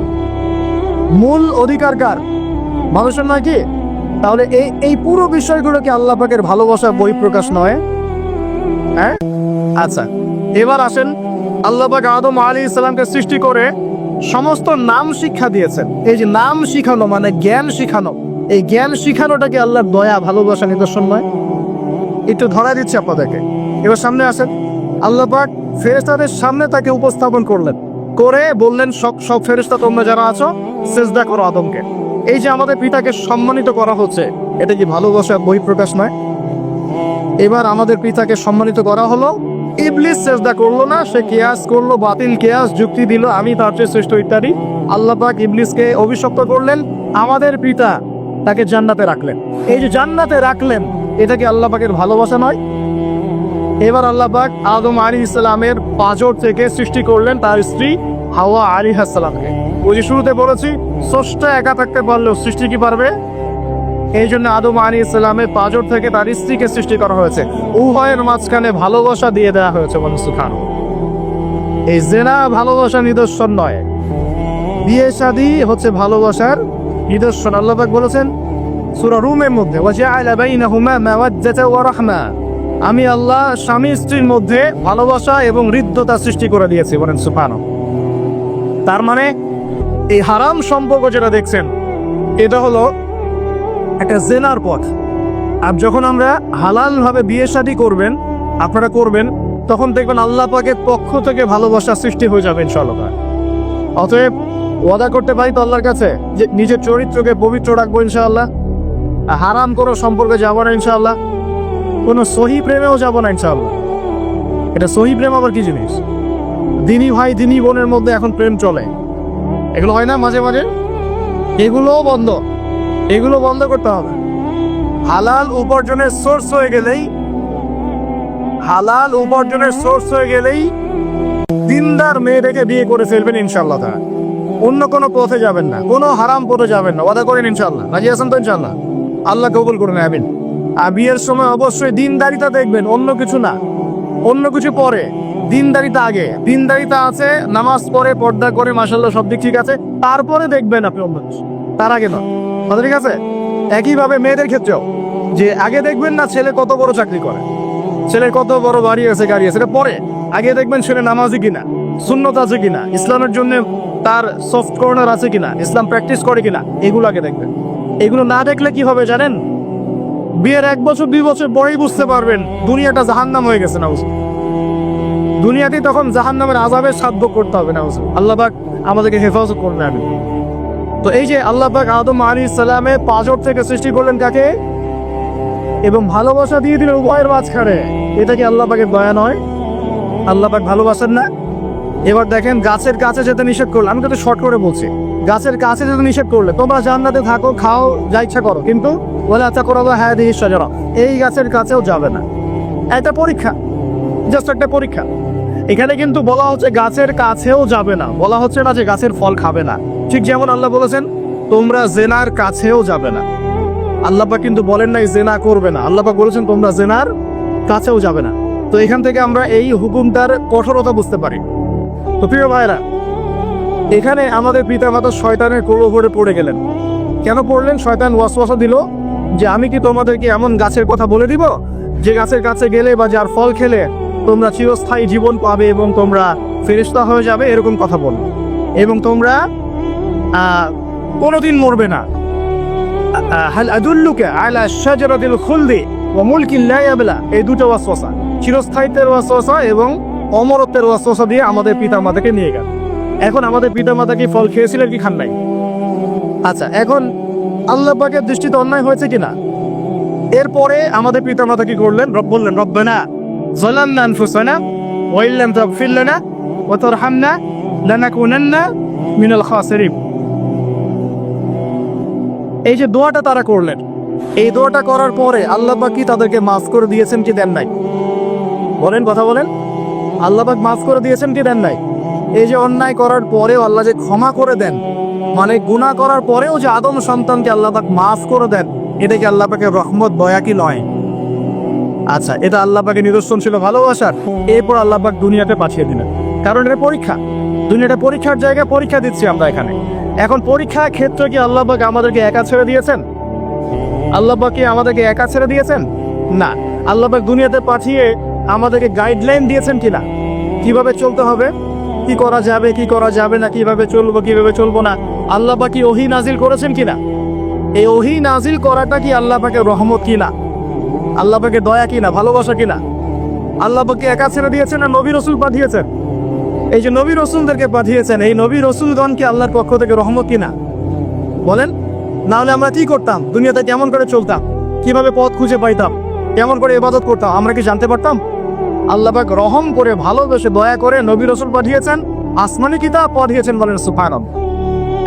মূল অধিকার কার? মানুষের নয় কি? তাহলে এই পুরো বিষয়গুলো কি আল্লাহ পাকের ভালোবাসার বহিঃপ্রকাশ নয়? হ্যাঁ। আচ্ছা, এবার আসেন, আল্লাহ পাক আদম আলাইহিস সালামকে সৃষ্টি করে সমস্ত নাম শিক্ষা দিয়েছেন। এই যে নাম শিখানো মানে জ্ঞান শিখানো, এই জ্ঞান শিখানোটা কি আল্লাহর দয়া ভালোবাসা নিদর্শন নয়? একটু ধরা দিচ্ছি আপনাদেরকে। এবার সামনে আসেন, আল্লাহ পাক ফেরেশতাদের সামনে তাকে উপস্থাপন করলেন, করে বললেন সব ফেরেশতা তোমরা যারা আছো সিজদা করো আদমকে। এই যে আমাদের পিতাকে সম্মানিত করা হচ্ছে, এটা কি ভালোবাসার বহিঃপ্রকাশ নয়? এবার আমাদের পিতাকে সম্মানিত করা হলো, ইবলিস সিজদা করলো না, সে কিয়াস করলো, বাতিল কিয়াস যুক্তি দিল আমি তার চেয়ে শ্রেষ্ঠ ইত্যাদি। আল্লাহ পাক ইবলিসকে অভিশপ্ত করলেন, আমাদের পিতা তাকে জান্নাতে রাখলেন। এই যে জান্নাতে রাখলেন, এটা কি আল্লাহ পাকের ভালোবাসা নয়? এবার আল্লাহ পাক আদম আলাইহিস সালামের পাঁজর থেকে সৃষ্টি করলেন তার স্ত্রী হাওয়া আলাইহিস সালামকে। ওই যে শুরুতে বলেছি, স্রষ্টা একা থাকতে পারলেও সৃষ্টি কি পারবে? এই জন্য আদম আলাইহিস সালামের পাঁজর থেকে তার স্ত্রীকে সৃষ্টি করা হয়েছে, উভয়ের মাঝখানে ভালোবাসা দিয়ে দেওয়া হয়েছে। এই জেনা ভালোবাসা নিদর্শন নয়, বিয়ে শাদী হচ্ছে ভালোবাসার নিদর্শন। আল্লাহ পাক বলেছেন সূরা রুমের মধ্যে, ওয়াজআলা বাইনাহুমা মাওয়াজ্জাতা ওয়া রাহমা, আমি আল্লাহ স্বামী স্ত্রীর মধ্যে ভালোবাসা এবং হৃদ্যতা সৃষ্টি করে দিয়েছি। বলেন সুবহানাল্লাহ। তার মানে এই হারাম সম্পর্ক যেটা দেখছেন, এটা হলো একটা জেনার পথ। আর যখন আমরা হালাল ভাবে বিয়ে শাদী করবেন, আপনারা করবেন, তখন দেখবেন আল্লাহ পাকের পক্ষ থেকে ভালোবাসা সৃষ্টি হয়ে যাবে ইনশাআল্লাহ। অতএব ওয়াদা করতে পারি তো আল্লাহর কাছে যে নিজের চরিত্রকে পবিত্র রাখবো ইনশাআল্লাহ, হারাম কোনো সম্পর্কে যাবো না ইনশাআল্লাহ, কোনো সহি প্রেমেও যাবো না ইনশাআল্লাহ। এটা সহি প্রেম আবার কি জিনিস? দিনী ভাই দিনী বোনের মধ্যে এখন প্রেম চলে, এগুলো হয় না মাঝে মাঝে? এগুলোও বন্ধ, এগুলো বন্ধ করতে হবে। হালাল উপার্জনের সোর্স হয়ে গেলেই দিনদার মেয়েটাকে বিয়ে করে ফেলবেন ইনশাআল্লাহ। অন্য কোনো পথে যাবেন না, কোনো হারাম পথে যাবেন না। ওয়াদা করেন ইনশাআল্লাহ? রাজি আছেন তো ইনশাআল্লাহ? আল্লাহ কবুল করুন, আমিন। আর বিয়ের সময় অবশ্যই দিনদারিতা দেখবেন, অন্য কিছু না। অন্য কিছু পরে, দিনদারিতা আগে। দিনদারিতা আছে, নামাজ পড়ে পর্দা করে মাশাআল্লাহ সব দিক ঠিক আছে, তারপরে দেখবেন আপনি অন্য কিছু, তার আগে নয়। কথা ঠিক আছে? একইভাবে মেয়েদের ক্ষেত্রেও, যে আগে দেখবেন না ছেলে কত বড় চাকরি করে, ছেলের কত বড় বাড়ি আছে গাড়ি আছে, এটা পরে। আগে দেখবেন ছেলে নামাজি কিনা, সুন্নত আছে কিনা, ইসলামের জন্য তার সফট কর্নার আছে কিনা, ইসলাম প্র্যাকটিস করে কিনা, এগুলো আগে দেখবেন। এগুলো না দেখলে কি হবে জানেন? বিয়ের 1 বছর 2 বছর পরেই বুঝতে পারবেন দুনিয়াটা জাহান্নাম হয়ে গেছে। না, দুনিয়াতেই তখন জাহান্নামের আযাবের সাধ্য করতে হবে। না, আল্লাহ পাক আমাদেরকে হেফাজত করবেন, আমিন। তো এই যে আল্লাহ পাক আদম আলাইহিস সালামের পাঁজর থেকে সৃষ্টি করলেন কাকে, এবং ভালোবাসা দিয়ে দিলেন উভয়ের মাঝখানে, এটা কি আল্লাহ পাকের দয়া নয়? আল্লাহ পাক ভালোবাসেন না? এবার দেখেন, গাছের কাছে যেতে নিষেধ করলে, আমি তো শর্ট করে বলছি, গাছের কাছে যেতে নিষেধ করলে তোমরা জান্নাতে থাকো, খাও, যা ইচ্ছা করো, কিন্তু ওয়ালা তাকরাবু হাদিহি শাজারা, এই গাছের কাছেও যাবে না। এটা পরীক্ষা, জাস্ট একটা পরীক্ষা। এখানে কিন্তু বলা হচ্ছে গাছের কাছেও যাবে না, বলা হচ্ছে না যে গাছের ফল খাবে না। ঠিক যেমন আল্লাহ বলেছেন তোমরা জেনার কাছেও যাবে না। আল্লাহ পাক কিন্তু বলেন নাই জেনা করবে না, আল্লাহ পাক বলেছেন তোমরা জেনার কাছেও যাবে না। তো এখান থেকে আমরা এই হুকুমটার কঠোরতা বুঝতে পারি। তো প্রিয় ভাইরা, এখানে আমাদের পিতামাতা শয়তানের প্রলোভনে পড়ে গেলেন। কেন পড়লেন? শয়তান ওয়াসওয়াসা দিল যে আমি কি তোমাদেরকে এমন গাছের কথা বলে দিব যে গাছের কাছে গেলে বা যার ফল খেলে তোমরা চিরস্থায়ী জীবন পাবে এবং তোমরা ফেরেশতা হয়ে যাবে, এরকম কথা বল, এবং তোমরা কোনোদিন মরবে না। হাল আদুল্লুকা আলা শাজারাতিল খুলদি ওয়া মুলকিন লা ইয়াবলা, এই দুটো ওয়াসওয়াসা, চিরস্থায়িত্বের ওয়াসওয়াসা এবং অমরত্বের ওয়াসওয়াসা দিয়ে আমাদের পিতামাতাকে নিয়ে গেল। এখন আমাদের পিতামাতা কি ফল খেয়েছিলেন কি খান নাই? আচ্ছা, এখন আল্লাহ পাকের দৃষ্টিতে অন্যায় হয়েছে কিনা? এরপরে আমাদের পিতামাতা কি করলেন? বললেন রব্বানা যালামনা আনফুসানা ওয়া ইল্লাম তাগফির লানা ওয়া তারহামনা লানাকুনান্না মিনাল খাসিরিন। এই যে দোয়াটা তারা করলেন, এই দোয়াটা করার পরে আল্লাহ পাক কি তাদেরকে মাফ করে দিয়েছেন কি দেন নাই? বলেন, কথা বলেন। আল্লাহ পাক মাফ করে দিয়েছেন কি দেন নাই? এই যে অন্যায় করার পরেও আল্লাহ যে ক্ষমা করে দেন, মানে গুনাহ করার পরেও যে আদম সন্তানকে আল্লাহ পাক মাফ করে দেন, এটা কি আল্লাহ পাকের রহমত, দয়া কি নয়? আচ্ছা, এটা আল্লাহ পাকের নিদর্শন ছিল ভালোবাসার। এরপর আল্লাহ পাক দুনিয়াতে পাঠিয়ে দিলেন, কারণ এটা পরীক্ষা। দুনিয়াটা পরীক্ষার জায়গা, পরীক্ষা দিচ্ছি আমরা এখানে। এখন পরীক্ষার ক্ষেত্রে কি আল্লাহ পাক আমাদেরকে একা ছেড়ে দিয়েছেন? আল্লাহ পাক কি আমাদেরকে একা ছেড়ে দিয়েছেন? না, আল্লাহ পাক দুনিয়াতে পাঠিয়ে আমাদেরকে গাইডলাইন দিয়েছেন কিনা, কিভাবে চলতে হবে, কি করা যাবে কি করা যাবে না, কিভাবে চলবো কিভাবে চলবো না। আল্লাহ পাক কি ওহী নাজিল করেছেন কিনা? এই ওহী নাজিল করাটা কি আল্লাহ পাকের রহমত কিনা, আল্লাহ পাকের দয়া কিনা, ভালোবাসা কিনা? আল্লাহ পাককে একা ছেড়ে দিয়েছেন না নবী রসুল পাঠিয়েছেন? এই যে নবী রসুলদেরকে পাঠিয়েছেন, এই নবী রসুলগণকে আল্লাহর পক্ষ থেকে রহমত কিনা? বলেন। না হলে আমরা কি করতাম? দুনিয়াতে কেমন করে চলতাম, কিভাবে পথ খুঁজে পাইতাম, কেমন করে ইবাদত করতাম, আমরা কি জানতে পারতাম? আল্লাহ পাক রহম করে, ভালোবেসে, দয়া করে নবী রসুল পাঠিয়েছেন, আসমানি কিতাব পাঠিয়েছেন, বলেন সুবহানাল্লাহ।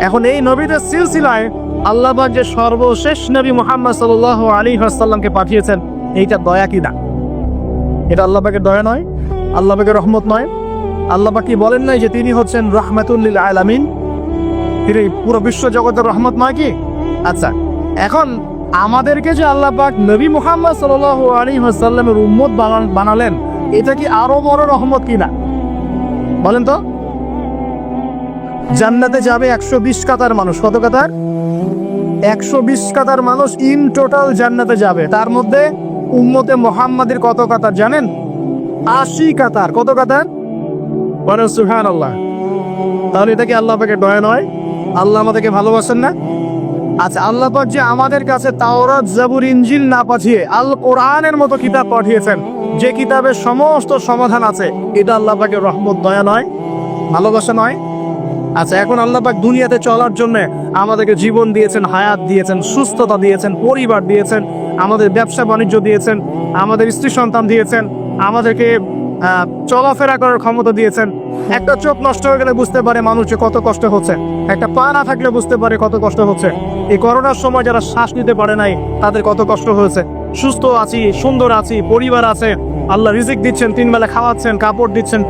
এখন এই নবীদের সিলসিলায় আল্লাহ পাক যে সর্বশেষ নবী মুহাম্মদ সাল্লাল্লাহু আলাইহি ওয়াসাল্লামকে পাঠিয়েছেন, এইটা দয়া কিনা? এটা আল্লাহ পাকের দয়া নয়? আল্লাহ পাকের রহমত নয়? আল্লাহ পাক কি বলেন নাই যে তিনি হচ্ছেন রাহমাতুল লিল আলামিন, তিনি পুরো বিশ্ব জগতের রহমত নয় কি? আচ্ছা, এখন আমাদেরকে যে আল্লাহ পাক নবী মুহাম্মদ সাল্লাল্লাহু আলাইহি ওয়াসাল্লামের উম্মত বানালেন, এটা কি আরো বড় রহমত কিনা? বলেন তো। জান্নাতে যাবে 120 কাতার মানুষ। কত কাতার? 120 কাতার মানুষ ইন টোটাল জান্নাতে যাবে। তার মধ্যে উম্মতে মুহাম্মাদের কত কাতার জানেন? 80 কাতার। কত কাতার? বলেন সুবহানাল্লাহ। তাহলে এটা কি আল্লাহ পাকের দয়া নয়? আল্লাহ আমাদেরকে ভালোবাসেন না? আচ্ছা, আল্লাহ পাক যে আমাদের কাছে তাওরাত, জাবুর, ইনজিল না পাঠিয়ে আল কোরআনের মতো কিতাব পাঠিয়েছেন, যে কিতাবের সমস্ত সমাধান আছে, এটা আল্লাহ পাকের রহমত, দয়া নয়, ভালোবাসা নয়? আচ্ছা, এখন আল্লাহ পাক দুনিয়াতে চলার জন্য আমাদেরকে জীবন দিয়েছেন, হায়াত দিয়েছেন, সুস্থতা দিয়েছেন, পরিবার দিয়েছেন, আমাদের ব্যবসা বাণিজ্য দিয়েছেন, আমাদের স্ত্রী সন্তান দিয়েছেন, আমাদেরকে চলাফেরা করার ক্ষমতা দিয়েছেন। একটা চোখ নষ্ট হয়ে গেলে বুঝতে পারে মানুষের কত কষ্ট হচ্ছে, একটা পা না থাকলে বুঝতে পারে কত কষ্ট হচ্ছে। এই করোনার সময় যারা শ্বাস নিতে পারে নাই, তাদের কত কষ্ট হয়েছে। সুস্থ আছি, সুন্দর আছি, পরিবার আছে, আল্লাহ রিজিক দিচ্ছেন, 3 বেলা খাওয়াচ্ছেন, কাপড় দিচ্ছেন,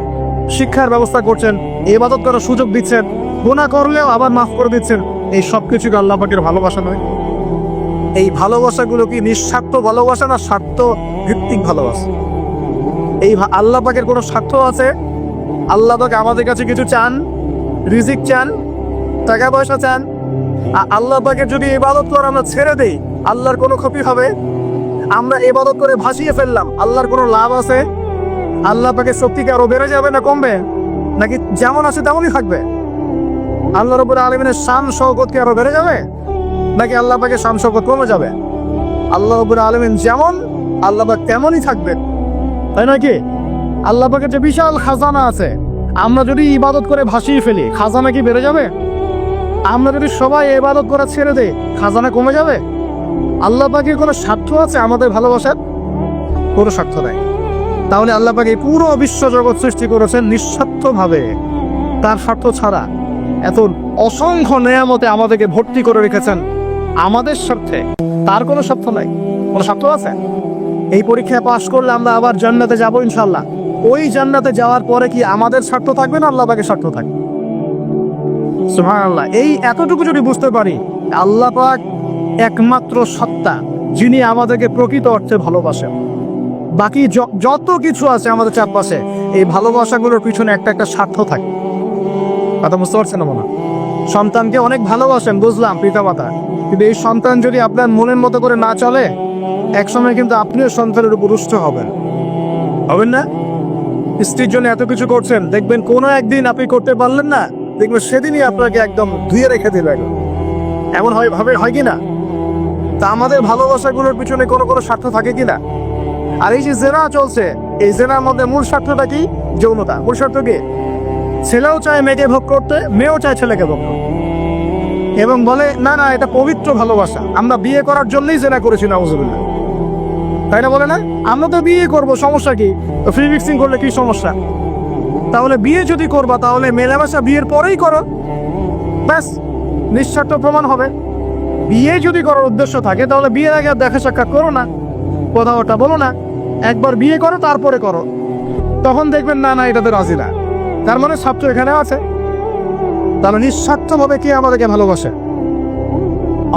শিক্ষার ব্যবস্থা করছেন, ইবাদত করার সুযোগ দিচ্ছেন, গুনাহ করলেও আবার মাফ করে দিচ্ছেন। এই সব কিছুকে আল্লাহ পাকের ভালোবাসা নয়? এই ভালোবাসাগুলো কি নিঃস্বার্থ ভালোবাসা না স্বার্থ ভিত্তিক ভালোবাসা? এই আল্লাহ পাকের কোনো স্বার্থ আছে? আল্লাহ পাক আমাদের কাছে কিছু চান? রিজিক চান, টাকা পয়সা চান? আল্লাহ পাকের যদি ইবাদত করে আমরা ছেড়ে দেই, আল্লাহর কোনো ক্ষতি হবে? আমরা ইবাদত করে ভাসিয়ে ফেললাম, আল্লাহর কোনো লাভ আছে? আল্লাহ পাকের শক্তি কি আরো বেড়ে যাবে না কমবে, নাকি যেমন আছে তেমনই থাকবে? আল্লাহ রাব্বুল আলামিনের শান শওকত কি আরো বেড়ে যাবে, নাকি আল্লাহ পাকের শান শওকত কমে যাবে? আল্লাহ রাব্বুল আলামিন যেমন, আল্লাহ পাক তেমনই থাকবেন, তাই নয় কি? আল্লাহ পাকের যে বিশাল খাজানা আছে, আমরা যদি ইবাদত করে ভাসিয়ে ফেলি, খাজানা কি বেড়ে যাবে? আমরা যদি সবাই ইবাদত করা ছেড়ে দেই, খাজানা কমে যাবে? আল্লাহ পাকের কোনো স্বার্থ আছে আমাদের ভালোবাসার? কোনো স্বার্থ নাই। তাহলে আল্লাহ পাক এই পুরো বিশ্ব জগৎ সৃষ্টি করেছেন নিঃস্বার্থভাবে, তার স্বার্থ ছাড়া। এত অসংখ্য নেয়ামতে আমাদেরকে ভর্তি করে রেখেছেন আমাদের স্বার্থে, তার কোনো স্বার্থ নাই। কোনো স্বার্থ আছে? এই পরীক্ষায় পাশ করলে আমরা আবার জান্নাতে যাব ইনশাআল্লাহ। ওই জান্নাতে যাওয়ার পরে কি আমাদের স্বার্থ থাকবে না আল্লাহ পাকের স্বার্থ থাকবে? সুবহানাল্লাহ। এই এতটুকু যদি বুঝতে পারি, আল্লাহ পাক একমাত্র সত্তা যিনি আমাদেরকে প্রকৃত অর্থে ভালোবাসেন। বাকি যত কিছু আছে আমাদের চারপাশে, এই ভালোবাসাগুলোর পিছনে একটা একটা স্বার্থ থাকে। কথা বুঝতে পারছেন না মনে হয়? সন্তানকে অনেক ভালোবাসেন, বুঝলাম, পিতামাতা, কিন্তু এই সন্তান যদি আপনার মনের মতো করে না চলে, একসময় কিন্তু আপনিও সন্তানের উপর রুষ্ট হবেন না? স্ত্রীর জন্য এত কিছু করছেন, দেখবেন কোনো একদিন আপনি করতে পারলেন না, দেখবেন সেদিনই আপনাকে একদম ধুয়ে রেখে দিল। এমন হয় কি না? তা আমাদের ভালোবাসাগুলোর পিছনে কোনো স্বার্থ থাকে কিনা? আর এই যে জেনা চলছে, এই জেনার মধ্যে মূল স্বার্থটা কি? যৌনতা। মূল স্বার্থ কি? ছেলেও চায় মেয়েকে ভোগ করতে, মেয়েও চায় ছেলেকে ভোগ করতে, এবং বলে না না এটা পবিত্র ভালোবাসা, আমরা বিয়ে করার জন্যই জেনা করেছি, নাউজুবিল্লাহ। তাই না? বলে না, আমরা তো বিয়ে করব, সমস্যা কি? তো ফ্রি মিক্সিং করলে কি সমস্যা? তাহলে বিয়ে যদি করবা তাহলে মেলামেশা বিয়ের পরেই করো, ব্যাস, নিঃস্বার্থ প্রমাণ হবে। বিয়ে যদি করার উদ্দেশ্য থাকে তাহলে বিয়ের আগে আর দেখা সাক্ষাৎ করো না, কথা ওটা বলো না, একবার বিয়ে করো তারপরে করো, তখন দেখবেন না না এটাতে রাজি না। তার মানে ছাত্র এখানে আছে, তাহলে নিঃস্বার্থভাবে কে আমাদেরকে ভালোবাসে?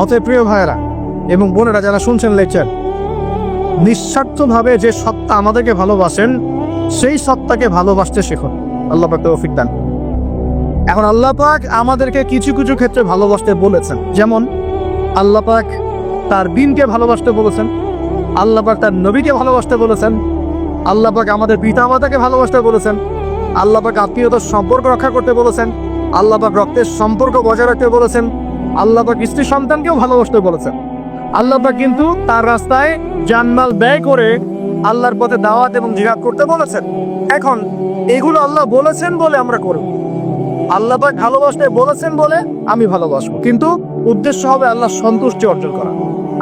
অতএব প্রিয় ভাইয়েরা এবং বোনেরা যারা শুনছেন লেকচার, নিঃস্বার্থভাবে যে সত্তা আমাদেরকে ভালোবাসেন সেই সত্তাকে ভালোবাসতে শিখুন। আল্লাহ পাক তৌফিক দান। এখন আল্লাহ পাক আমাদেরকে কিছু কিছু ক্ষেত্রে ভালোবাসতে বলেছেন, যেমন আল্লাহ পাক তার দিনকে ভালোবাসতে বলেছেন, আল্লাহ পাক তার নবীকে ভালোবাসতে বলেছেন, আল্লাহ পাক আমাদের পিতা মাতাকে ভালোবাসতে বলেছেন, আল্লাহ পাক আত্মীয়তার সম্পর্ক রক্ষা করতে বলেছেন, আল্লাহ পাক রক্তের সম্পর্ক বজায় রাখতে বলেছেন, আল্লাহ পাক স্ত্রী সন্তানকেও ভালোবাসতে বলেছেন। আল্লাহ পাক কিন্তু তার রাস্তায় জানমাল ব্যয় করে আল্লাহর পথে দাওয়াত এবং জিহাদ করতে বলেছেন। এখন এগুলো আল্লাহ বলেছেন বলে আমরা করব, আল্লাহ পাক ভালোবাসতে বলেছেন বলে আমি ভালোবাসবো, কিন্তু উদ্দেশ্য হবে আল্লাহর সন্তুষ্টি অর্জন করা।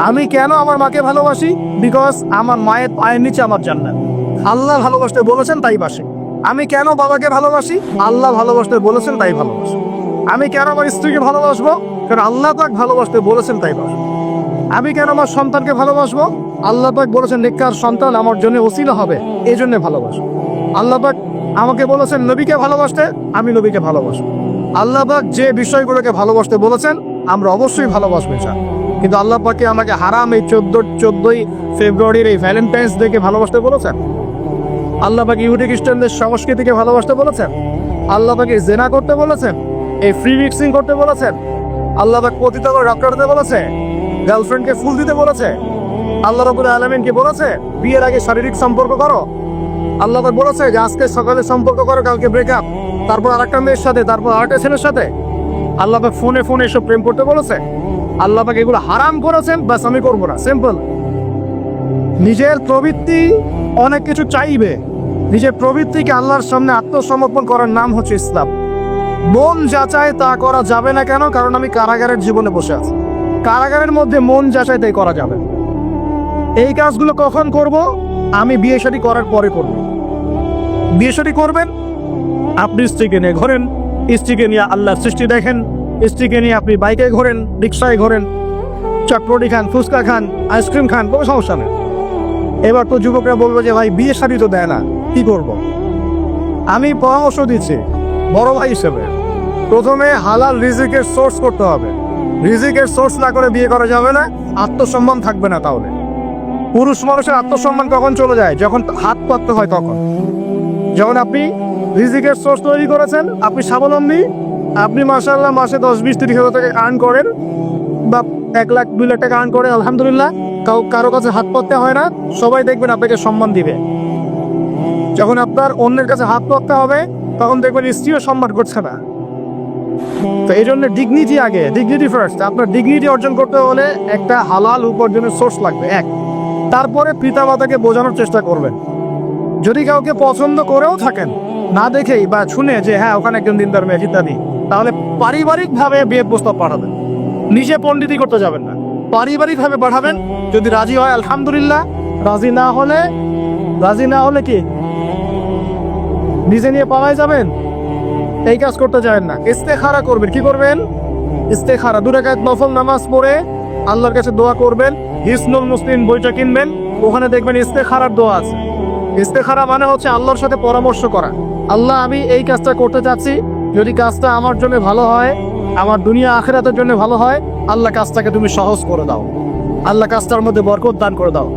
আমি কেন আমার মাকে ভালোবাসি? বিকজ আমার মায়ের পায়ের নিচে আমার জান্নাত। আল্লাহ ভালোবাসতে বলেছেন তাই বাসে। আমি কেন বাবাকে ভালোবাসি? আল্লাহ ভালোবাসতে বলেছেন তাই ভালোবাসি। আমি কেন আমার স্ত্রীকে ভালোবাসবো? কারণ আল্লাহ পাক ভালোবাসতে বলেছেন তাই বাসবো। আমি কেন আমার সন্তানকে ভালোবাসবো? আল্লাহ পাক বলেছেন নেককার সন্তান আমার জন্য ওসিলা হবে, এই জন্য ভালোবাসবো। আল্লাহ পাক আমাকে বলেছেন নবীকে ভালোবাসতে, আমি নবীকে ভালোবাসবো। আল্লাহ পাক যে বিষয়গুলোকে ভালোবাসতে বলেছেন আমরা অবশ্যই ভালোবাসবো চান, কিন্তু আল্লাহ পাকে আমাকে হারাম এই 14ই ফেব্রুয়ারির এই ভ্যালেন্টাইন্স ডেকে ভালোবাসতে বলেছেন। আল্লাহ পাক ইহুদি খ্রিস্টানদের সংস্কৃতিকে ভালোবাসতে বলেছেন। আল্লাহ পাকে জেনা করতে বলেছেন, এই ফ্রি মিক্সিং করতে বলেছেন। আল্লাহ পাক পতিত করে রক্ষাতে বলেছে, গার্লফ্রেন্ডকে ফুল দিতে বলেছে। আল্লাহ রাব্বুল আলামিনকে বলেছে বিয়ের আগে শারীরিক সম্পর্ক করো। আল্লাহ পাক বলেছে যে আজকে সকালে সম্পর্ক করো, কালকে ব্রেকআপ, তারপর আরেকটা মেয়ের সাথে, তারপর আরেকটা ছেলের সাথে। আল্লাহ পাক ফোনে এসব প্রেম করতে বলেছে। আল্লাহ পাক এগুলো হারাম করেছেন, বাস আমি করবো না, সিম্পল। নিজের প্রবৃত্তি অনেক কিছু চাইবে, নিজের প্রবৃত্তিকে আল্লাহর সামনে আত্মসমর্পণ করার নাম হচ্ছে ইসলাম। মন যা চায় তা করা যাবে না। কেন? কারণ আমি কারাগারের জীবনে বসে আছি। কারাগারের মধ্যে মন যা চায় তাই করা যাবে। এই কাজগুলো কখন করব? আমি বিয়ে শাদী করার পরে করব। বিয়ে শাদী করবেন, আপনি স্ত্রীকে নিয়ে ঘোরেন, স্ত্রীকে নিয়ে আল্লাহর সৃষ্টি দেখেন, স্ত্রীকে নিয়ে আপনি বাইকে ঘোরেন, রিক্সায় ঘোরেন, চটপটি খান, ফুচকা খান, আইসক্রিম খান, কোনো সমস্যা নেই। এবার তো যুবকরা বলবো যে ভাই বিয়ে শাদী তো দেয় না, কি করব? আমি পরামর্শ দিচ্ছি বড় ভাই হিসেবে, প্রথমে হালাল রিজিকের সোর্স করতে হবে। রিজিকের সোর্স না করে বিয়ে করা যাবে না, আত্মসম্মান থাকবে না। তাহলে পুরুষ মানুষের আত্মসম্মান কখন চলে যায়? যখন হাত পাততে হয় তখন। যখন আপনি রিজিকের সোর্স তৈরি করেছেন, আপনি স্বাবলম্বী, আপনি মাশাআল্লাহ মাসে 10-20-30 হাজার টাকা আর্ন করেন, বা 1 লাখ 2 লাখ টাকা আর্ন করেন, আলহামদুলিল্লাহ, কারো কাছে হাত পাততে হয় না, সবাই দেখবেন আপনাকে সম্মান দিবে। যখন আপনার অন্যের কাছে হাত পাততে হবে তখন দেখবেন স্ত্রীও সম্মান করছে না। তো এই জন্য ডিগনিটি আগে, ডিগনিটি ফার্স্ট। আপনার ডিগনিটি অর্জন করতে হলে একটা হালাল উপার্জনের সোর্স লাগবে, এক। তারপরে পিতামাতাকে বোঝানোর চেষ্টা করবেন। যদি কাউকে পছন্দ করেও থাকেন, না দেখেই বা শুনে যে হ্যাঁ ওখানে একজন দিনদার মেয়ে ইত্যাদি, তাহলে পারিবারিকভাবে বিয়ের প্রস্তাব পাঠাবেন, নিজে পণ্ডিতি করতে যাবেন না, পারিবারিকভাবে পাঠাবেন। যদি রাজি হয় আলহামদুলিল্লাহ, রাজি না হলে কি নিজে নিয়ে পালাই যাবেন? এই কাজ করতে যাবেন না। ইস্তেখারা করবেন। কি করবেন? ইস্তেখারা, 2 রাকাত নফল নামাজ পড়ে আল্লাহর কাছে দোয়া করবেন। হিসনুল মুসলিম বইটা কিনবেন, ওখানে দেখবেন ইস্তেখারার দোয়া আছে। ইস্তেখারা মানে হচ্ছে আল্লাহর সাথে পরামর্শ করা। আল্লাহ আমি এই কাজটা করতে চাচ্ছি, যদি কাজটা আমার জন্য ভালো হয়, আমার দুনিয়া আখিরাতের জন্য ভালো হয়, আল্লাহ কাজটাকে তুমি সহজ করে দাও, আল্লাহ কাজটার মধ্যে বরকত দান করে দাও।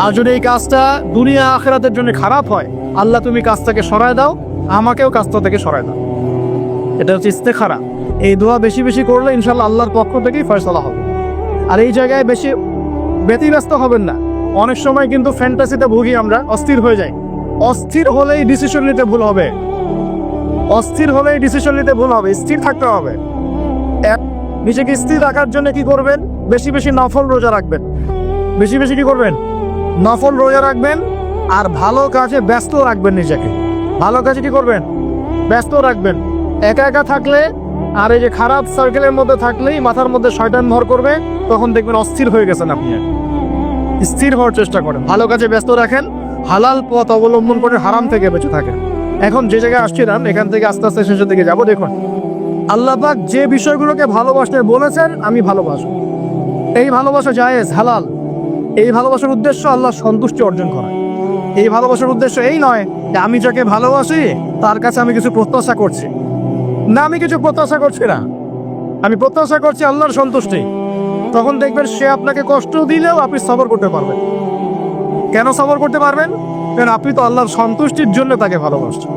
আর যদি এই কাজটা দুনিয়া আখিরাতের জন্য খারাপ হয়, আল্লাহ তুমি কাজটাকে সরায় দাও, আমাকেও কাজটা থেকে সরায় দাও। এটা হচ্ছে ইস্তেখারা। এই দোয়া বেশি বেশি করলে ইনশাল্লাহ আল্লাহর পক্ষ থেকেই ফয়সালা হবে। আর এই জায়গায় বেশি ব্যতিব্যস্ত হবেন না। অনেক সময় কিন্তু ফ্যান্টাসিতে ভুগি আমরা, অস্থির হয়ে যাই। অস্থির হলেই ডিসিশন নিতে ভুল হবে, অস্থির হলেই ডিসিশন নিতে ভুল হবে। স্থির থাকতে হবে। নিজেকে স্থির রাখার জন্য কি করবেন? বেশি বেশি নফল রোজা রাখবেন। বেশি বেশি কি করবেন? নফল রোজা রাখবেন। আর ভালো কাজে ব্যস্ত রাখবেন নিজেকে। ভালো কাজে কি করবেন? ব্যস্ত রাখবেন। একা একা থাকলে আর এই যে খারাপ সার্কেলের মধ্যে থাকলেই মাথার মধ্যে শয়তান ভর করবে, তখন দেখবেন অস্থির হয়ে গেছেন আপনি। স্থির হওয়ার চেষ্টা করেন, ভালো কাজে ব্যস্ত রাখেন, হালাল পথ অবলম্বন করে হারাম থেকে বেঁচে থাকেন। এখন যে জায়গায় আসছিলাম এখান থেকে আস্তে আস্তে শেষের দিকে যাবো। দেখুন আল্লাহ পাক যে বিষয়গুলোকে ভালোবাসতে বলেছেন আমি ভালোবাসি, এই ভালোবাসা জায়েজ, হালাল। এই ভালোবাসার উদ্দেশ্য আল্লাহ সন্তুষ্টি অর্জন করা। এই ভালোবাসার উদ্দেশ্য এই নয় যে আমি যাকে ভালোবাসি তার কাছে আমি কিছু প্রত্যাশা করছি। না, আমি কিছু প্রত্যাশা করছি না, আমি প্রত্যাশা করছি আল্লাহর সন্তুষ্টি। তখন দেখবেন সে আপনাকে কষ্ট দিলেও আপনি সবর করতে পারবেন। কেন সবর করতে পারবেন? কারণ আপনি তো আল্লাহর সন্তুষ্টির জন্য তাকে ভালোবাসছেন,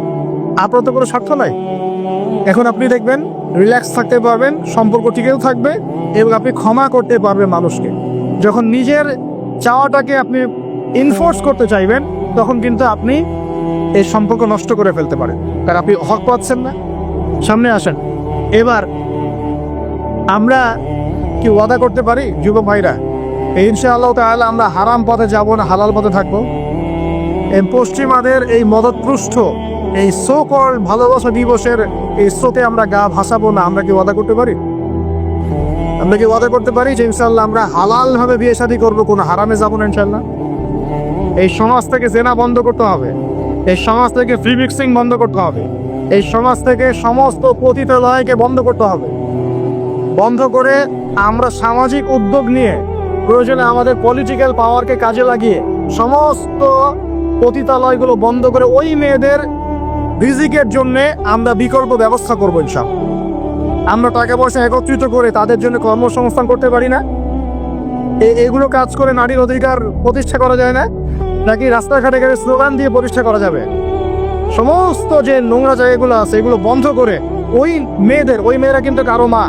আপনার তো কোনো স্বার্থ নাই। এখন আপনি দেখবেন রিল্যাক্স থাকতে পারবেন, সম্পর্ক টিকেও থাকবে এবং আপনি ক্ষমা করতে পারবেন মানুষকে। যখন নিজের চাওয়াটাকে আপনি ইনফোর্স করতে চাইবেন তখন কিন্তু আপনি এই সম্পর্ক নষ্ট করে ফেলতে পারেন, কারণ আপনি হক পাচ্ছেন না। সামনে আসেন। এবার আমরা কি ওয়াদা করতে পারি যুবক ভাইরা, ইনশাআল্লাহ তাআলা আমরা হারাম পথে যাব না, হালাল পথে থাকবো। এই পশ্চিমাদের এই মদতপৃষ্ঠ এই সো কল্ড ভালোবাসা দিবসের এই স্রোতে আমরা গা ভাসাবো না। আমরা কি ওয়াদা করতে পারি? আমরা কি ওয়াদা করতে পারি যে ইনশাআল্লাহ আমরা হালাল ভাবে বিয়ে শাদী করবো, কোনো হারামে যাবো না ইনশাআল্লাহ? এই সমাজ থেকে জেনা বন্ধ করতে হবে, এই সমাজ থেকে ফ্রি মিক্সিং বন্ধ করতে হবে, এই সমাজ থেকে সমস্ত পতিতালয়কে বন্ধ করতে হবে। বন্ধ করে আমরা সামাজিক উদ্যোগ নিয়ে প্রয়োজনে আমাদের পলিটিক্যাল পাওয়ারকে কাজে লাগিয়ে সমস্ত পতিতালয়গুলো বন্ধ করে ওই মেয়েদের রিজিকের জন্য আমরা বিকল্প ব্যবস্থা করবো ইনশাআল্লাহ। আমরা টাকা পয়সা একত্রিত করে তাদের জন্য কর্মসংস্থান করতে পারি না? এগুলো কাজ করে নারীর অধিকার প্রতিষ্ঠা করা যায় না? নাকি রাস্তাঘাটে গেলে স্লোগান দিয়ে প্রতিষ্ঠা করা যাবে? সমস্ত যে নোংরা জায়গাগুলো আছে এগুলো বন্ধ করে ওই মেয়েরা কিন্তু কারো মা,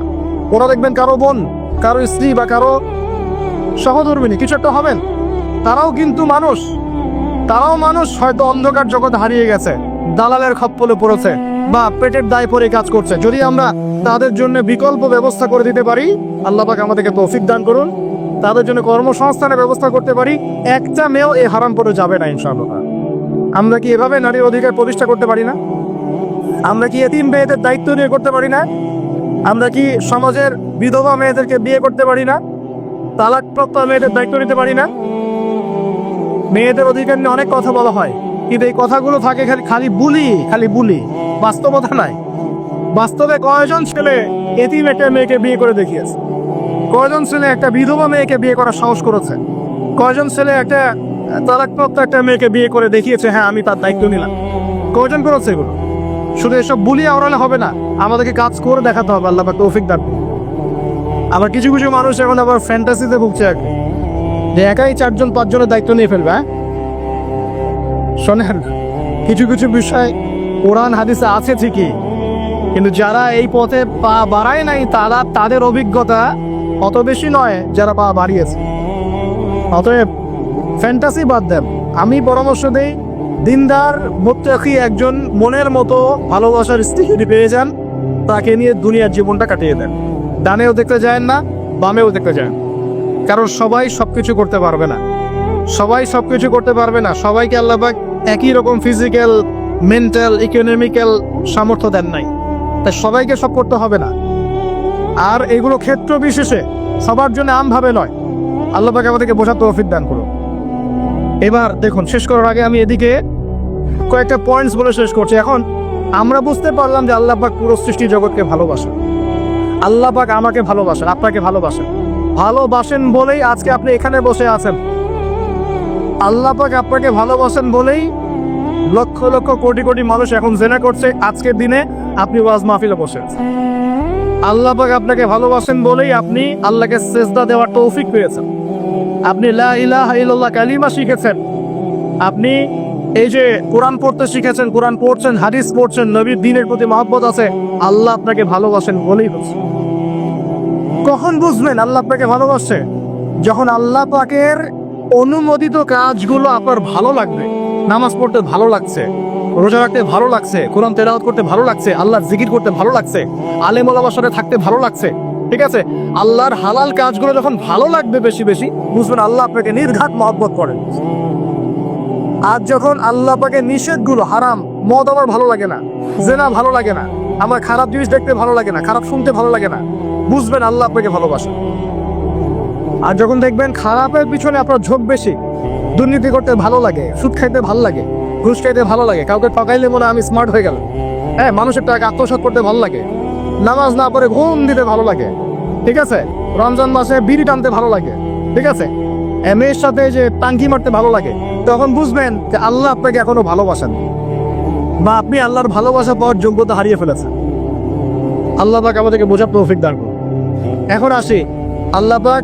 ওরা দেখবেন কারো বোন, কারো স্ত্রী বা কারো সহধর্মিনী কিছু একটা হবেন। তারাও কিন্তু মানুষ, তারাও মানুষ, হয়তো অন্ধকার জগৎ হারিয়ে গেছে, দালালের খপ্পলে পড়েছে বা পেটের দায় পরে কাজ করছে। যদি আমরা তাদের জন্য বিকল্প ব্যবস্থা করে দিতে পারি, আল্লাহ পাক আমাদেরকে তৌফিক দান করুন, তাদের জন্য কর্মসংস্থানের ব্যবস্থা করতে পারি, একটা মেয়েও এই হারাম পরে যাবে না ইনশাআল্লাহ। আমরা কি এভাবে নারীর অধিকার প্রতিষ্ঠা করতে পারি না? আমরা কি এতিম মেয়েদের দায়িত্ব নিয়ে করতে পারি না? আমরা কি সমাজের বিধবা মেয়েদেরকে বিয়ে করতে পারি না? তালাকপ্রাপ্ত মেয়েদের দায়িত্ব নিতে পারি না? মেয়েদের অধিকার নিয়ে অনেক কথা বলা হয়, কিন্তু এই কথাগুলো থাকে খালি বুলি, বাস্তবতা নাই। বাস্তবে কয়জন ছেলে এতিম একটা মেয়েকে বিয়ে করে দেখিয়েছে? কয়জন ছেলে একটা বিধবা মেয়েকে বিয়ে করার সাহস করেছে? কয়জন ছেলে একটা তালাকপ্রাপ্ত একটা মেয়েকে বিয়ে করে দেখিয়েছে হ্যাঁ আমি তার দায়িত্ব নিলাম? কয়জন করেছে এগুলো? শুধু এসব বুলিয়ে আওড়ালে হবে না, আমাদেরকে কাজ করে দেখাতে হবে। আল্লাহ পাক তৌফিক দান। আবার কিছু কিছু মানুষ এখন আবার ফ্যান্টাসিতে ভুগছে আর কি, যে একাই 4-5 জনের দায়িত্ব নিয়ে ফেলবে। শোনেন, কিছু কিছু বিষয় কোরআন হাদিসে আছে ঠিকই, কিন্তু যারা এই পথে পা বাড়ায় নাই তাদের অভিজ্ঞতা অত বেশি নয় যারা পা বাড়িয়েছে। অতএব ফ্যান্টাসি বাদ দেন। আমি পরামর্শ দেই, দিনদার মুত্তাকি একজন মনের মতো ভালোবাসার স্ত্রী যদি পেয়ে যান, তাকে নিয়ে দুনিয়ার জীবনটা কাটিয়ে দেন। ডানেও দেখতে যায় না, বামেও দেখতে যায়, কারণ সবাই সবকিছু করতে পারবে না। সবাইকে আল্লাহ পাক একই রকম ফিজিক্যাল, মেন্টাল, ইকোনমিক্যাল সামর্থ্য দেন নাই, তাই সবাইকে সব করতে হবে না। আর এগুলো ক্ষেত্র বিশেষে, সবার জন্য আমভাবে নয়। আল্লাহ পাক আমাদেরকে বোঝার তৌফিক দান করুন। এবার দেখুন, শেষ করার আগে আমি এদিকে কয়েকটা পয়েন্টস বলে শেষ করছি। এখন আমরা বুঝতে পারলাম যে আল্লাহ পাক পুরো সৃষ্টি জগৎকে ভালোবাসেন। আল্লাহ পাক আমাকে ভালোবাসেন, আপনাকে ভালোবাসেন বলেই আজকে আপনি এখানে বসে আছেন। আল্লাহ পাক আপনাকে ভালোবাসেন বলেই লক্ষ লক্ষ কোটি কোটি মানুষ এখন জেনা করছে। আজকের দিনে আপনি ওয়াজ মাহফিলে বসে আছেন। আল্লাহ পাক আপনাকে ভালোবাসেন বলেই আপনি আল্লাহকে সেজদা দেওয়ার তৌফিক পেয়েছেন। আপনি লা ইলাহা ইল্লাল্লাহ কালিমা শিখেছেন। আপনি এই যে কোরআন পড়তে শিখেছেন, কোরআন পড়ছেন, হাদিস পড়ছেন, নবীর দ্বীনের প্রতি মহব্বত আছে, আল্লাহ আপনাকে ভালোবাসেন বলেই হচ্ছে। কখন বুঝবেন আল্লাহ আপনাকে ভালোবাসে? যখন আল্লাহ পাকের অনুমোদিত কাজগুলো আপনার ভালো লাগবে। নামাজ পড়তে ভালো লাগছে, রোজা রাখতে ভালো লাগছে, কোরআন তেলাওয়াত করতে ভালো লাগছে, আল্লাহর জিকির করতে ভালো লাগছে, আলেম ওলামার সাথে থাকতে ভালো লাগছে, ঠিক আছে? আল্লাহর হালাল কাজগুলো যখন ভালো লাগবে বেশি বেশি, বুঝবেন আল্লাহ আপনাকে নির্ঘাত মহব্বত করেন। আর যখন আল্লাহ পাকের নিষেধগুলো, হারাম, মদ আমার ভালো লাগে না, জেনা ভালো লাগে না, আমার খারাপ জিনিস দেখতে ভালো লাগে না, খারাপ শুনতে ভালো লাগে না, বুঝবেন আল্লাহ আপনাকে ভালোবাসেন। আর যখন দেখবেন খারাপের পিছনে আপনার ঝোঁক বেশি, দুর্নীতি করতে ভালো লাগে, সুদ খাইতে ভালো লাগে, ঘুষ খাইতে ভালো লাগে, কাউকে ঠকাইলে মনে আমি স্মার্ট হয়ে গেল, হ্যাঁ, মানুষের টাকা আত্মসাৎ করতে ভালো লাগে, নামাজ না পড়ে ঘুম দিতে ভালো লাগে, ঠিক আছে, রমজান মাসে বিড়ি টানতে ভালো লাগে, ঠিক আছে, মেয়ের সাথে যে টাঙ্কি মারতে ভালো লাগে, তখন বুঝবেন যে আল্লাহ আপনাকে এখনো ভালোবাসেন, বা আপনি আল্লাহর ভালোবাসা পাওয়ার যোগ্যতা হারিয়ে ফেলেছেন। আল্লাহ পাক আমাদেরকে বোঝার তৌফিক দান করুন। এখন আসি, আল্লাহ পাক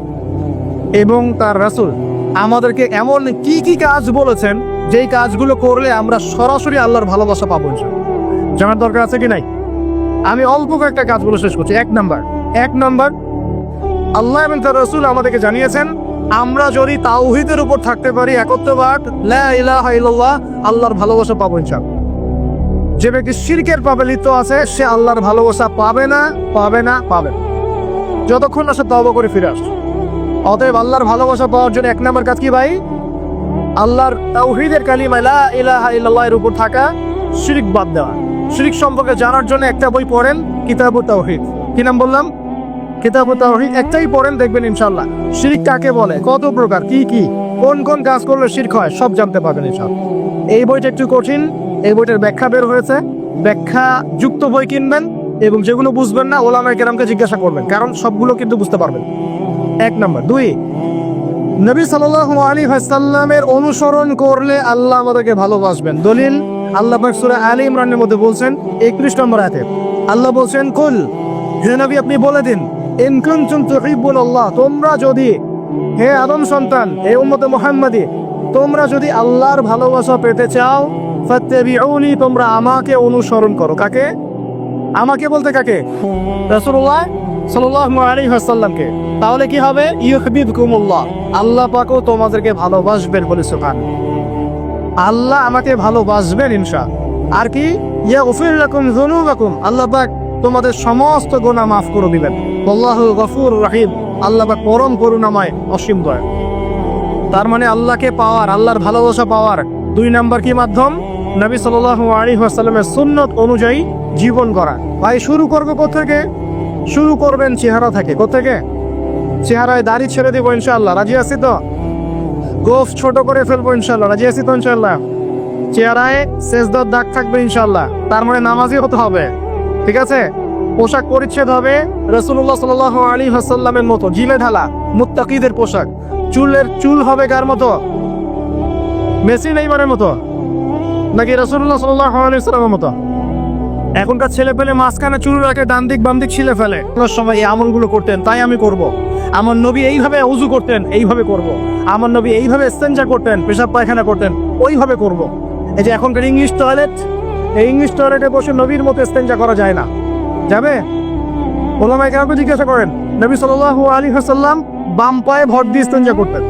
এবং তার রাসূল আমাদেরকে এমন কি কি কাজ বলেছেন যেই কাজগুলো করলে আমরা সরাসরি আল্লাহর ভালোবাসা পাবো। জানার দরকার আছে কি নাই? আমি অল্প কয়েকটা কাজগুলো শেষ করছি। এক নাম্বার, আল্লাহ এবং তার রাসূল আমাদেরকে জানিয়েছেন আমরা যদি তাওহীদের উপর থাকতে পারি, একত্ববাদ, লা ইলাহা ইল্লাল্লাহ, আল্লাহর ভালোবাসা পাবো ইনশাআল্লাহ। যে ব্যক্তি শিরকের পাপে লিপ্ত আছে সে আল্লাহর ভালোবাসা পাবে না, যতক্ষণ না সে তওবা করে ফিরে আসে। অতএব আল্লাহর ভালোবাসা পাওয়ার জন্য এক নম্বর কাজ কি ভাই? আল্লাহর তাওহীদের কালিমা লা ইলাহা ইল্লাল্লাহ এর উপর থাকা, শিরক বাদ দেওয়া। শিরক সম্পর্কে জানার জন্য একটা বই পড়েন, কিতাবুত তাওহীদ। কি নাম বললাম? কিতাবুত তাওহীদ। একটাই পড়েন, দেখবেন ইনশাআল্লাহ শিরক কাকে বলে, কত প্রকার, কি কি, কোন কোন কাজ করলে শিরক হয়, সব জানতে পারবেন ইনশাআল্লাহ। এই বইটা একটু কঠিন, এই বইটার ব্যাখ্যা বের হয়েছে, ব্যাখ্যা যুক্ত বই কিনবেন এবং যেগুলো বুঝবেন না ওলামায়ে কেরামকে জিজ্ঞাসা করবেন, কারণ সবগুলো কিন্তু বুঝতে পারবেন। এক নম্বর। দুই, নবী সাল্লাল্লাহু আলাইহি ওয়াসাল্লামের অনুসরণ করলে আল্লাহ আমাদেরকে ভালোবাসবেন। দলিল, আল্লাহ পাক সূরা আলে ইমরানের মধ্যে বলছেন 31 নম্বর আয়াতে আল্লাহ বলছেন, কুল, হে নবী আপনি বলে দিন, ইন কুনতুম তুহিব্বুনাল্লাহ, তোমরা যদি, হে আদম সন্তান, হে উম্মতে মুহাম্মাদি, তোমরা যদি আল্লাহর ভালোবাসা পেতে চাও, ফাত্তাবিউনি, তোমরা আমাকে অনুসরণ করো। কাকে? আমাকে বলতে কাকে? রাসূলুল্লাহ সাল্লাল্লাহু আলাইহি ওয়াসাল্লামকে। তাহলে কি হবে? ইউহিব্বুকুমুল্লাহ, আল্লাহ পাকও তোমাদেরকে ভালোবাসবেন বলে সুবহানাল্লাহ। আল্লাহ আমাকে ভালোবাসবেন ইনশাআল্লাহ। আর কি? ইয়াগফির লাকুম যুনুবাকুম, আল্লাহ পাক তোমাদের সমস্ত গুনাহ মাফ করে দিবেন। আল্লাহু গফুরুর রহিম, আল্লাহ পাক পরম করুণাময়, অসীম দয়ালু। তার মানে আল্লাহকে পাওয়ার, আল্লাহর ভালোবাসা পাওয়ার দুই নাম্বার কি মাধ্যম? নবী সাল্লাল্লাহু আলাইহি ওয়াসাল্লামের সুন্নাত অনুযায়ী জীবন করা। ভাই শুরু করবো কোত্থেকে? শুরু করবেন চেহারা থেকে। কোত্থেকে? চেহারায় দাড়ি ছেড়ে দেবো ইনশাআল্লাহ, রাজি আছি তো? গোফ ছোট করে ফেলবো ইনশাআল্লাহ, রাজি আছি তো ইনশাআল্লাহ? চেহারায় সেজদার দাগ থাকবে ইনশাআল্লাহ, তার মানে নামাজি হতে হবে, ঠিক আছে? পোশাক পরিচ্ছদ হবে রাসূলুল্লাহ সাল্লাল্লাহু আলাইহি ওয়াসাল্লামের মতো, জিলে ঢালা মুত্তাকিদের পোশাক। চুল হবে কার মতো? মেসি নেইমারের মতো, নাকি রাসূলুল্লাহ সাল্লাল্লাহু আলাইহি ওয়াসাল্লামের মতো? এখনকার ছেলে পেলে মাঝখানে চুল রাখে, ডান দিক বাম দিক ছিলে ফেলে। সময় এই আমলগুলো করতেন, তাই আমি করব। আমার নবী এইভাবে ওযু করতেন, এইভাবে করব। আমার নবী এইভাবে ইস্তেনজা করতেন, পেশাব পায়খানা করতেন, ওইভাবে করব। এই যে এখনকার ইংলিশ টয়লেট, এই ইংলিশ টয়লেটে বসে নবীর মতো ইস্তেনজা করা যায় না। যাবে? ওলামায়ে কেরামকে জিজ্ঞাসা করেন, নবী সাল্লাল্লাহু আলাইহি ওয়াসাল্লাম বাম পায়ে ভর দিয়ে ইস্তেনজা করতেন।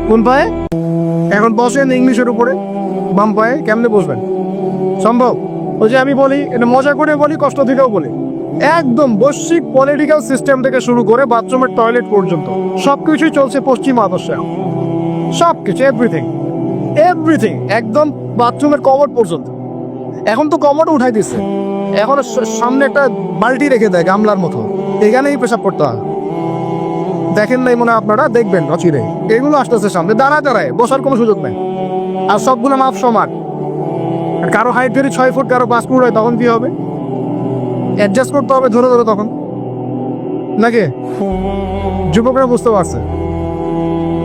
কোন পায়ে? এখন বসেন ইংলিশের উপরে, বাম পায়ে কেমনে বসবেন? সম্ভব? ওই যে আমি বলি, এটা মজা করে বলি, কষ্ট থেকেও বলি, একদম বৈশ্বিক পলিটিক্যাল সিস্টেম থেকে শুরু করে বাথরুমের টয়লেট পর্যন্ত সবকিছুই চলছে পশ্চিম আদর্শে। সবকিছু, এভরিথিং, একদম বাথরুমের কমোড পর্যন্ত। এখন তো কমোড উঠাই দিচ্ছে, এখন সামনে একটা বালতি রেখে দেয় গামলার মতো, এখানেই পেশাব করতে হয়। দেখেন নাই মনে আপনারা, দেখবেন অচিরে এগুলো আসতেছে সামনে, দাঁড়ায় বসার কোনো সুযোগ নেই। আর সবগুলো মাপ সমান। কারো হাইট যদি 6 ফুট, কারো 5 ফুট হয়, তখন কি হবে? অ্যাডজাস্ট করতে হবে ধরে তখন, নাকি? যুবকরা বুঝতে পারছে,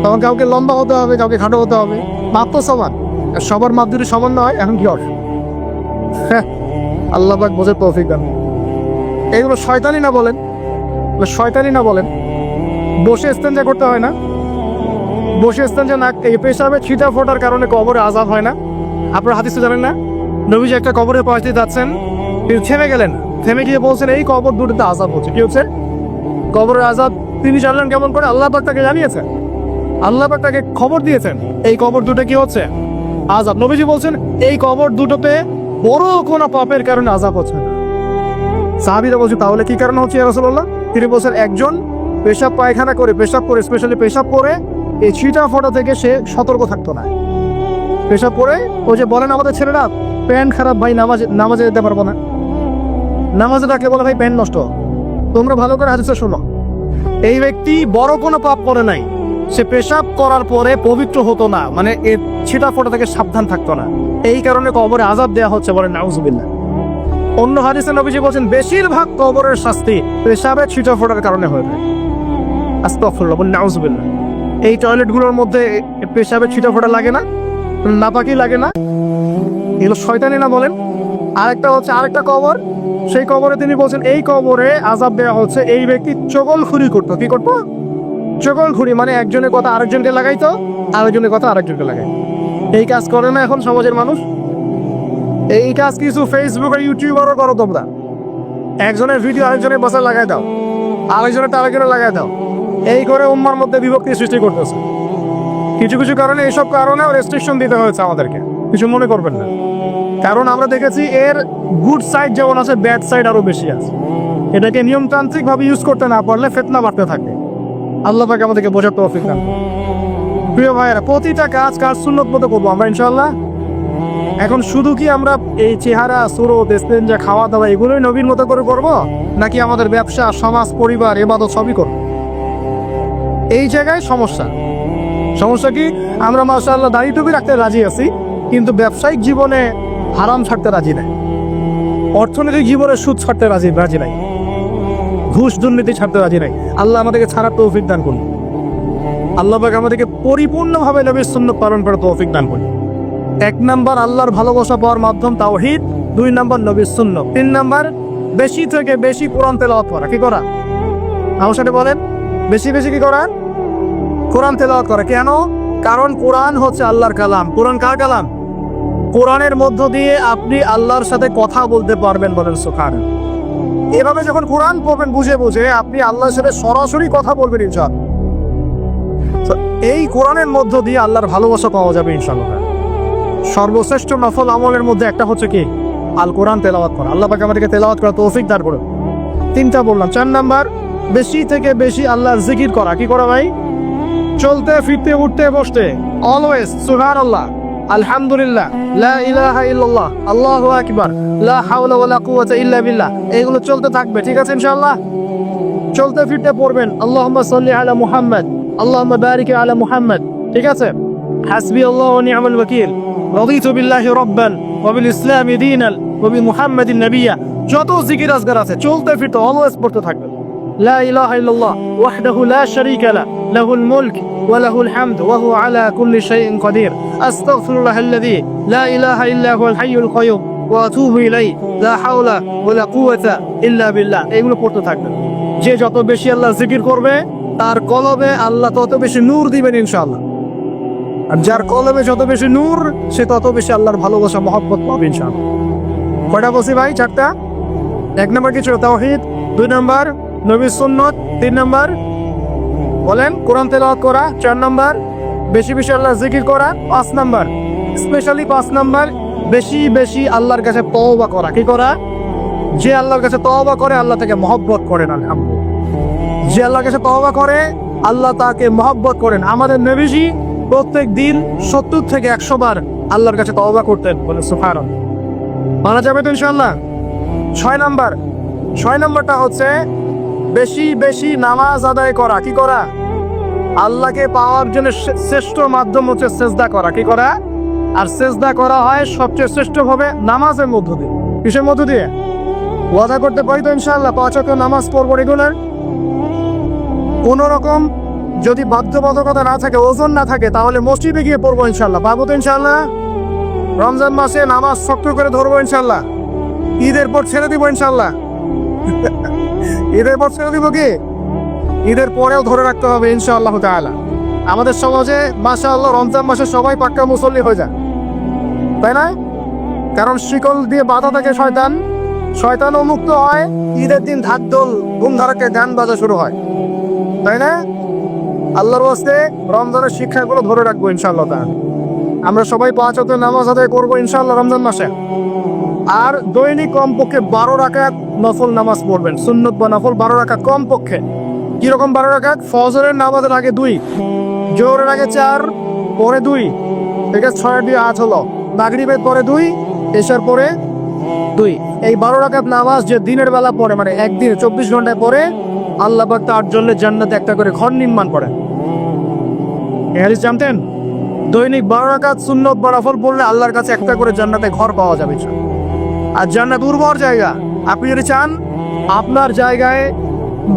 তখন কাউকে লম্বা হতে হবে, কাউকে খাটো হতে হবে, মাপ তো সমান। সবার মাপ যদি সমান না হয়, এখন কি হবে? আল্লাহ পাক বোঝার তৌফিক দান। এইগুলো শয়তানি না বলেন, বসে ইস্তেনজা করতে হয় না? বসে ইস্তেনজা না, এই পেশাবে ছিটা ফোটার কারণে কবরে আযাব হয় না? আপনারা হাদিসে জানেন না, নবীজি একটা কবরের পাশ দিয়ে যাচ্ছেন, তিনি থেমে গেলেন, থেমে গিয়ে বলছেন এই কবর দুটোতে আযাব হচ্ছে। কি হচ্ছে? কবরের আযাব তিনি জানলেন কেমন করে? আল্লাহ পাক তাকে জানিয়েছেন, আল্লাহ পাক তাকে খবর দিয়েছেন এই কবর দুটো কি হচ্ছে? আযাব। নবীজি বলছেন এই কবর দুটোতে বড় কোনো পাপের কারণে আযাব হচ্ছে না। সাহাবীরা বলছে তাহলে কি কারণে হচ্ছে ইয়া রাসূলুল্লাহ? তিনি বলছেন একজন পেশাব পায়খানা করে, পেশাব করে, স্পেশালি পেশাব করে এই ছিটা ফোঁটা থেকে সে সতর্ক থাকতো না। পেশাব করে ওই যে বলেন আমাদের ছেলেরা প্যান্ট খারাপ ভাই, নামাজে যেতে পারবো না, নামাজে ডাকলে বলে ভাই প্যান্ট নষ্ট। তোমরা ভালো করে হাদিসে শোনো, এই ব্যক্তি বড় কোনো পাপ করে নাই, সে পেশাব করার পরে পবিত্র হতো না, মানে এর ছিটা ফোঁটা থেকে সাবধান থাকতো না, এই কারণে কবরে আযাব দেওয়া হচ্ছে, বলেন নাউজুবিল্লাহ। অন্য হাদিসে নবীজি বলেন বেশিরভাগ কবরের শাস্তি পেশাবের ছিটা ফোঁটার কারণে হয়ে যায়। আস্তাগফিরুল্লাহ, বলেন নাউজুবিল্লাহ। এই টয়লেটগুলোর মধ্যে পেশাবের ছিটা ফোঁটা লাগে না, নাপাকি লাগে না, এগুলো শয়তানি না বলেন? আরেকটা হচ্ছে আরেকটা কবর, সেই কবরে তিনি বলছেন এই কবরে আযাব দেওয়া হচ্ছে এই ব্যক্তি চগলখুরি করতো। কি করতো? চগলখুরি, মানে একজনের কথা আরেকজনকে লাগাইতো, আরেকজনের কথা আরেকজনকে লাগাই। এই কাজ করে না এখন সমাজের মানুষ? এই কাজ কিছু ফেসবুক আর ইউটিউবারও করো তোমরা। একজনের ভিডিও আরেকজনের বাসায় লাগাই দাও, আরেকজনের আরেকজনে লাগাই দাও, এই করে উম্মার মধ্যে বিভক্তি সৃষ্টি করতেছে। কিছু কিছু কারণে এইসব কারণেও রেস্ট্রিকশন দিতে হয়েছে আমাদেরকে, কিছু মনে করবেন না। কারণ আমরা দেখেছি এর গুড সাইড যেমন আছে, ব্যাড সাইড আরো বেশি আছে। এটাকে নিয়মতান্ত্রিক ভাবে ইউজ করতে না পারলে ফিতনা বাড়তে থাকে। আল্লাহ পাক আমাদেরকে বোঝার তৌফিক দান। প্রিয় ভাইয়েরা, প্রতিটা কাজ সুন্নত মতো করবো আমরা ইনশাআল্লাহ। এখন শুধু কি আমরা এই চেহারা, সুরত, ইস্তেঞ্জা, খাওয়া দাওয়া এগুলোই নবীর মতো করে করবো, নাকি আমাদের ব্যবসা, সমাজ, পরিবার, ইবাদত সবই করবো? এই জায়গায় সমস্যা। সমস্যা কি? আমরা মাশাআল্লাহ দাড়ি টুপি রাখতে রাজি আছি, কিন্তু ব্যবসায়িক জীবনে হারাম ছাড়তে রাজি নাই, অর্থনৈতিক জীবনে সুদ ছাড়তে রাজি নাই, ঘুষ দুর্নীতি ছাড়তে রাজি নাই। আল্লাহ আমাদেরকে ছাড়ার তৌফিক দান করুন। আল্লাহ পাক আমাদেরকে পরিপূর্ণভাবে নবীর সুন্নাত পালন করার তৌফিক দান করুন। 1 নাম্বার আল্লাহর ভালোবাসা পাওয়ার মাধ্যম তাওহীদ, 2 নাম্বার নবীর সুন্নাত, 3 নাম্বার বেশি থেকে বেশি কোরআন তেলাওয়াত করা। কি করা? আমার সাথে বলেন, বেশি বেশি কি করা? কোরআন তেলাওয়াত করা। কেন? কারণ কোরআন হচ্ছে আল্লাহর কালাম। কোরআন কার কালাম? কোরআনের মধ্য দিয়ে আপনি আল্লাহর সাথে কথা বলতে পারবেন, বলেন সুবহানাল্লাহ। এভাবে যখন কোরআন পড়বেন বুঝে বুঝে, আপনি আল্লাহর সাথে সরাসরি কথা বলবেন ইনশাআল্লাহ। এই কোরআনের মধ্য দিয়ে আল্লাহর ভালোবাসা পাওয়া যাবে ইনশাআল্লাহ। সর্বশ্রেষ্ঠ নফল আমলের মধ্যে একটা হচ্ছে কি? আল কোরআন তেলাওয়াত করা। আল্লাহ পাক আমাদেরকে তেলাওয়াত করার তৌফিক দান করুন। 3টা বললাম। 4 নাম্বার বেশি থেকে বেশি আল্লাহর জিকির করা। কি করা ভাই? চলতে ফিরতে উঠতে বসতে অলওয়েজ সুবহানাল্লাহ, আলহামদুলিল্লাহ, লা ইলাহা ইল্লাল্লাহ, আল্লাহু আকবার, লা হাওলা ওয়ালা কুওয়াতা ইল্লা বিল্লাহ, এগুলো চলতে থাকবে। ঠিক আছে ইনশাআল্লাহ? চলতে ফিরতে পড়বেন আল্লাহুম্মা সাল্লি আলা মুহাম্মদ, আল্লাহুম্মা বারিক আলা মুহাম্মদ। ঠিক আছে? হাসবি আল্লাহু ওয়া নি'মাল ওয়াকিল, রাদিতু বিল্লাহি রাব্বান ওয়া বিল ইসলামি দীনান ওয়া বি মুহাম্মাদিন নাবিয়্যা। যত জিকির আজকার আছে চলতে ফিরতে অলওয়েজ পড়তে থাকবেন। لا إله إلا الله وحده لا شريك له له الملك وله الحمد وهو على كل شيء قدير أستغفر الله الذي لا إله إلا هو الحي القيوم وأتوب إليه لا حول ولا قوة إلا بالله। এগুলো পড়তে থাকবেন। যে যত বেশি আল্লাহ জিকির করবে তার কলবে আল্লাহ তত বেশি নূর দিবেন ইনশাআল্লাহ। আর যার কলবে যত বেশি নূর, সে তত বেশি আল্লাহর ভালোবাসা, মহব্বত পাবে ইনশাআল্লাহ। কয়টা বলছি ভাই? 4টা। 1 নাম্বার কি ছিল? তাওহীদ। 2 নাম্বার নবীর সুন্নাত। 3 নাম্বার বলেন কোরআন তেলাওয়াত করা। 4 নাম্বার বেশি বেশি আল্লাহর জিকির করা। 5 নাম্বার স্পেশালি 5 নাম্বার বেশি বেশি আল্লাহর কাছে তওবা করা। কি করা? যে আল্লাহর কাছে তওবা করে আল্লাহ তাকে মহব্বত করেন। আলহামদুলিল্লাহ, যে আল্লাহর কাছে তওবা করে আল্লাহ তাকে মহব্বত করেন। আমাদের নবীজি প্রত্যেক দিন 70 থেকে 100 বার আল্লাহর কাছে তওবা করতেন, বলে সুবহানাল্লাহ। মানা যাবে তো ইনশাআল্লাহ? 6 নাম্বারটা হচ্ছে বেশি বেশি নামাজ আদায় করা। কি করা? আল্লাহকে পাওয়ার জন্য শ্রেষ্ঠ মাধ্যম হচ্ছে সেজদা করা। কি করা? আর সেজদা করা হয় সবচেয়ে শ্রেষ্ঠ ভাবে নামাজের মধ্য দিয়ে। কিসের মধ্য দিয়ে? ওয়াদা করতে পারি তো ইনশাআল্লাহ 5 ওয়াক্ত নামাজ পড়বো রেগুলার। কোন রকম যদি বাধ্যবাধকতা না থাকে, ওজন না থাকে, তাহলে মসজিদে গিয়ে পড়বো ইনশাআল্লাহ। পাবো তো ইনশাআল্লাহ? রমজান মাসে নামাজ শক্ত করে ধরবো ইনশাআল্লাহ। ঈদের পর ছেড়ে দিব ইনশাআল্লাহ। ঈদের পর ছেড়ে দিব কি? ঈদের পরেও ধরে রাখতে হবে ইনশাআল্লাহ তাআলা। আমাদের সমাজে মাশাআল্লাহ রমজান মাসে সবাই পাক্কা মুসল্লি হয়ে যায়। তাই না? কারণ শিকল দিয়ে বাধা থাকে শয়তান, শয়তানও মুক্ত হয়। ঈদের দিন ঢাকঢোল ধুমধারাকে গান বাজা শুরু হয়, তাই না? আল্লাহর ওয়াস্তে রমজানের শিক্ষাগুলো ধরে রাখবো ইনশাআল্লাহ তাআলা। আমরা সবাই 5 ওয়াক্ত নামাজ আদায় করবো ইনশাআল্লাহ রমজান মাসে। আর দৈনিক কমপক্ষে 12 রাকাত নফল নামাজ পড়বেন, সুন্নত বা নফল 12 রাকাত কমপক্ষে। কিরকম 12 রাকাত? ফজরের নামাজের আগে 2, জোহরের আগে 4, পরে 2, ঠিক আছে? 6 দিয়ে 8 হলো। মাগরিবের পরে 2, এশার পরে 2। এই 12 রাকাত নামাজ যে দিনের বেলা পড়ে, মানে একদিন 24 ঘন্টায় পড়ে, আল্লাহ পাক তার জন্য জান্নাতে একটা করে ঘর নির্মাণ করেন। এই হাদিস জানতেন? দৈনিক 12 রাকাত সুন্নত বা নফল পড়লে আল্লাহর কাছে একটা করে জান্নাতে ঘর পাওয়া যাবে। আর জান্নাত উর্বর জায়গা। আপনি যদি চান আপনার জায়গায়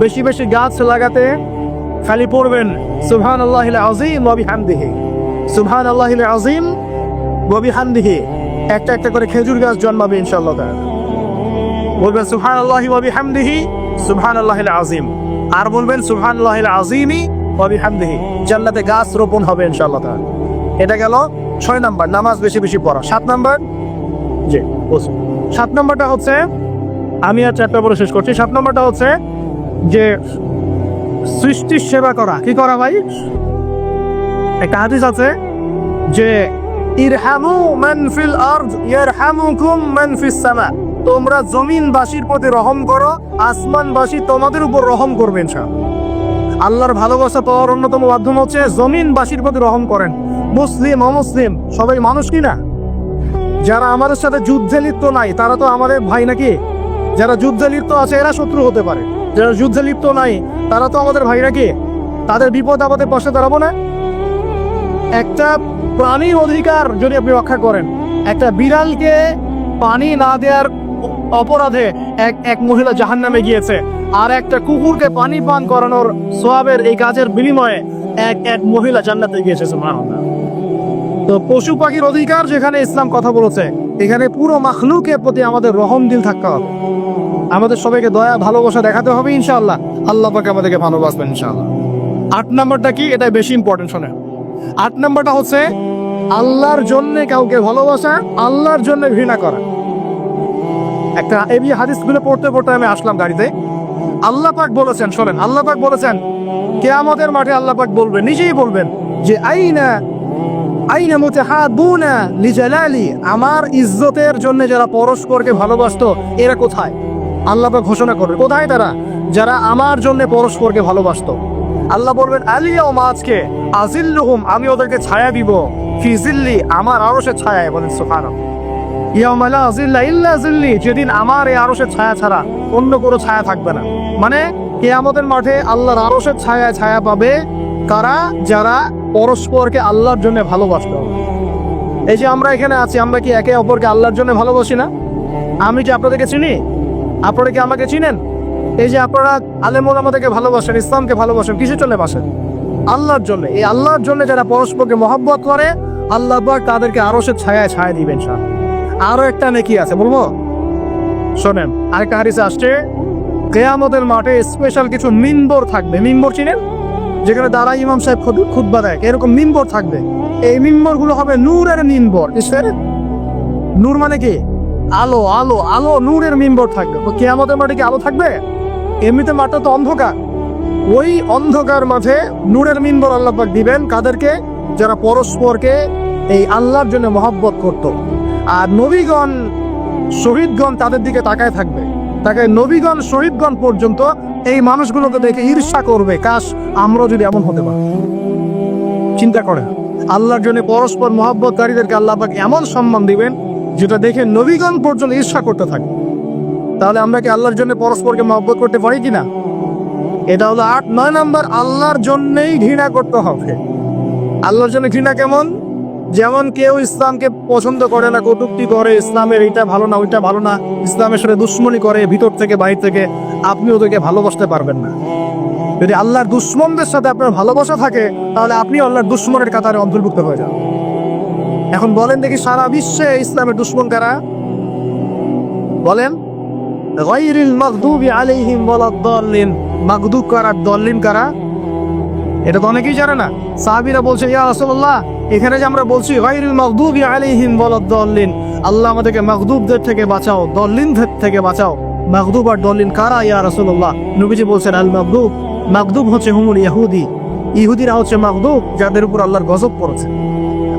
বেশি বেশি গাছ লাগাতে, খালি পড়বেন সুবহানাল্লাহিল আযীম ওয়া বিহামদিহি, সুবহানাল্লাহিল আযীম ওয়া বিহামদিহি। একটা একটা করে খেজুর গাছ জন্মাবে ইনশাআল্লাহ তাআলা। বলবেন সুবহানাল্লাহি ওয়া বিহামদিহি সুবহানাল্লাহিল আযীম, আর বলবেন সুবহানাল্লাহিল আযীমি ওয়া বিহামদিহি। জান্নাতে গাছ রোপণ হবে ইনশাআল্লাহ তাআলা। এটা গেল 6 নাম্বার, নামাজ বেশি বেশি পড়া। 7 নাম্বার, জি বুঝুন। 7 নম্বরটা হচ্ছে, আমি আর 4টা বলে শেষ করছি। 7 নম্বরটা হচ্ছে যে সৃষ্টির সেবা করা। কি করা ভাই? একটা হাদিস আছে যে ইরহামু মান ফিল আরদ ইয়ারহামুকুম মান ফিস সামা। তোমরা জমিনবাসীর প্রতি রহম করো, আসমানবাসী তোমাদের উপর রহম করবে ইনশাআল্লাহ। আল্লাহর ভালোবাসা পাওয়ার অন্যতম মাধ্যম হচ্ছে জমিনবাসীর প্রতি রহম করেন। মুসলিম অমুসলিম সবাই মানুষ কি না? যারা আমাদের সাথে যুদ্ধে লিপ্ত নাই তারা তো আমাদের ভাই নাকি? যারা যুদ্ধে লিপ্ত আছে এরা শত্রু হতে পারে, যারা যুদ্ধে লিপ্ত নাই তারা তো আমাদের ভাই নাকি? তাদের বিপদ আপদে পাশে দাঁড়াবো না? একটা প্রাণীর অধিকার যদি আপনি রক্ষা করেন, একটা বিড়ালকে পানি না দেওয়ার অপরাধে এক মহিলা জাহান্নামে গিয়েছে, আর একটা কুকুরকে পানি পান করানোর সওয়াবের এই কাজের বিনিময়ে এক মহিলা জান্নাতে গিয়েছে। সুবহানাল্লাহ। তো পশু পাখির অধিকার যেখানে ইসলাম কথা বলেছে, এখানে পুরো মাখলুকের প্রতি আমাদের রহম দিল থাকতে হবে। আমাদের সবাইকে দয়া ভালোবাসা দেখাতে হবে ইনশাআল্লাহ। আল্লাহ পাক আমাদেরকে ভালোবাসবেন ইনশাআল্লাহ। 8 নাম্বারটা কি? এটা বেশি ইম্পর্টেন্ট শোনেন। 8 নাম্বারটা হচ্ছে আল্লাহর জন্য কাউকে ভালোবাসা, আল্লাহর জন্য ঘৃণা করা। একটা এই হাদিসগুলো পড়তে পড়তে আমি আসলাম গাড়িতে। আল্লাহ পাক বলেছেন, শোনেন, আল্লাহ পাক বলেছেন কিয়ামতের মাঠে আল্লাহ পাক বলবেন, নিজেই বলবেন যে আইনা মুতাহাবুনা লিজালালি, আমার ইজ্জতের জন্য যারা পরস্পরকে ভালোবাসতো এরা কোথায়? আল্লাহ পাক ঘোষণা করবে কোথায় তারা? যারা আমার জন্য পরস্পরকে ভালোবাসতো। আল্লাহ বলবেন আলিয়াউমা, আজকে আজিল্লুহুম, আমি ওদেরকে ছায়া দিব, ফি জিল্লি, আমার আরশের ছায়ায়। বলেন সুবহানাল্লাহ। ইয়াউমা লা জিল্লা ইল্লা জিল্লি, যেদিন আমার এই আরশের ছায়া ছাড়া অন্য কোনো ছায়া থাকবে না। মানে কিয়ামতের মাঠে আল্লাহর আরশের ছায়া ছায়া পাবে কারা? যারা পরস্পরকে আল্লাহর জন্য ভালোবাসত। এই যে আমরা এখানে আছি, আমরা কি একে অপরকে আল্লাহর জন্য ভালোবাসি না? আমি কি আপনাদেরকে চিনি? আপনারা কি আমাকে চিনেন? এই যে আপনারা আলেম ওলামাদেরকে ভালোবাসেন, ইসলামকে ভালোবাসেন, কিসের জন্য বাসেন? আল্লাহর জন্য। এই আল্লাহর জন্য যারা পরস্পরকে মহব্বত করে, আল্লাহ পাক তাদেরকে আরশের ছায়ায় ছায়া দিবেন ইনশাআল্লাহ। আরো একটা নেকি আছে, বলবো? শোনেন, আরেকটা হাদিসে আসছে কিয়ামতের মাঠে স্পেশাল কিছু মিম্বর থাকবে। মিম্বর চিনেন? যেখানে দাঁড়ায় ইমাম সাহেব খুতবা দেয়, এরকম মিম্বর থাকবে। এই মিম্বর গুলো হবে নূরের মিম্বর। নূর মানে কি? আলো, আলো, আলো, নূরের মিম্বর থাকবে। কিয়ামতের মাঠে কি আলো থাকবে? এমনিতে মাঠটা তো অন্ধকার। ওই অন্ধকার মাঠে নূরের মিম্বর আল্লাহ পাক দিবেন কাদেরকে? যারা পরস্পরকে এই আল্লাহর জন্য মহব্বত করত। আর নবীগণ শহীদগণ তাদের দিকে তাকায় থাকবে, তাকে নবীগণ শহীদগণ পর্যন্ত এই মানুষগুলোকে দেখে ঈর্ষা করবে, কাশ আমরা যদি এমন হতে পারি। চিন্তা করেন, আল্লাহর জন্য পরস্পর মহব্বতকারীদেরকে আল্লাহ পাক এমন সম্মান দিবেন যেটা দেখে নবীগণ পর্যন্ত ঈর্ষা করতে থাকে। তাহলে আমরা কি আল্লাহর জন্য পরস্পরকে মহব্বত করতে পারি কিনা? এটা হলো 8। 9 নাম্বার, আল্লাহর জন্যই ঘৃণা করতে হবে। আল্লাহর জন্য ঘৃণা কেমন? যেমন কেউ ইসলামকে পছন্দ করে না, কটূক্তি করে, ইসলামের এইটা ভালো না ওইটা ভালো না, ইসলামের সাথে দুশ্মনী করে ভিতর থেকে বাইরে থেকে, আপনি ওদেরকে ভালোবাসতে পারবেন না। যদি আল্লাহর দুশ্মনদের সাথে আপনার ভালোবাসা থাকে, তাহলে আপনি আল্লাহর দুশ্মনের কাতারে অন্তর্ভুক্ত হয়ে যান। এখন বলেন দেখি, সারা বিশ্বে ইসলামের দুশ্মন কারা? বলেন। গায়রিল মাগদুবি আলাইহিম ওয়ালাদ-দাল্লিন, মাগদুব কারা, দল্লিন কারা? এটা তো অনেকেই জানে না। সাহাবীরা বলছে, ইয়া রাসূলুল্লাহ, এখানে যে আমরা বলছি গায়রিল মাগদুবি আলাইহিম ওয়ালাদ-দাল্লিন, আল্লাহ আমাদেরকে মাগদুবদের থেকে বাঁচাও, দল্লিনদের থেকে বাঁচাও। মাগদুব আর দল্লিন কারা ইয়া রাসূলুল্লাহ? নবীজি বলছেন আল মাগদুব, মাগদুব হচ্ছে হুমুল ইহুদি, ইহুদিরা হচ্ছে মাগদুব যাদের উপর আল্লাহর গজব পড়েছে।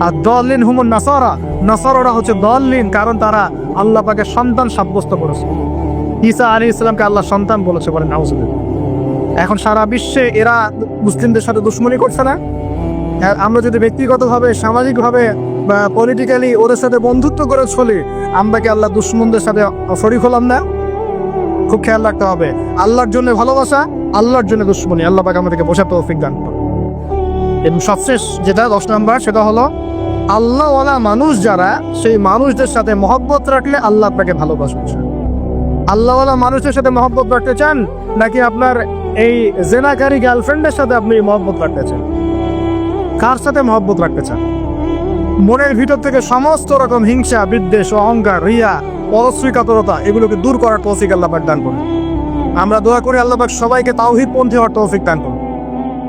আর দল্লিন হুমুল নাসারা, নাসারারা হচ্ছে দল্লিন কারণ তারা আল্লাহ পাকের সন্তান সাব্যস্ত করেছে। ঈসা আলাইহিস সালামকে আল্লাহ সন্তান বলেছে, বলেন নাউজুবিল্লাহ। এখন সারা বিশ্বে এরা মুসলিমদের সাথে দুশমনি করছে না? আর আমরা যদি ব্যক্তিগতভাবে, সামাজিকভাবে বা পলিটিক্যালি ওদের সাথে বন্ধুত্ব করে চলি, আমরা কি আল্লাহ দুশ্মনদের সাথে শরীক হলাম না? খুব খেয়াল রাখতে হবে। আল্লাহর জন্য ভালোবাসা, আল্লাহর জন্য দুশ্মনী, আল্লাহ পাক আমাদেরকে বোঝার তৌফিক দান করুন। এবং সবশেষ যেটা 10 নম্বর, সেটা হলো আল্লাহওয়ালা মানুষ যারা, সেই মানুষদের সাথে মহব্বত রাখলে আল্লাহ আপনাকে ভালোবাসবে। আল্লাহওয়ালা মানুষের সাথে মহব্বত রাখতে চান, নাকি আপনার এই জেনাকারী গার্লফ্রেন্ডের সাথে আপনি মহব্বত রাখতে চান? কার সাথে মহব্বত রাখতে চান? মনের ভিতর থেকে সমস্ত রকম হিংসা, বিদ্বেষ, অহংকার, রিয়া, পরশ্রীকাতরতা এগুলোকে দূর করার তৌফিক আল্লাহ পাক দান করুন। আমরা দোয়া করি আল্লাহ পাক সবাইকে তাওহীদপন্থী হওয়ার তৌফিক দান করুন,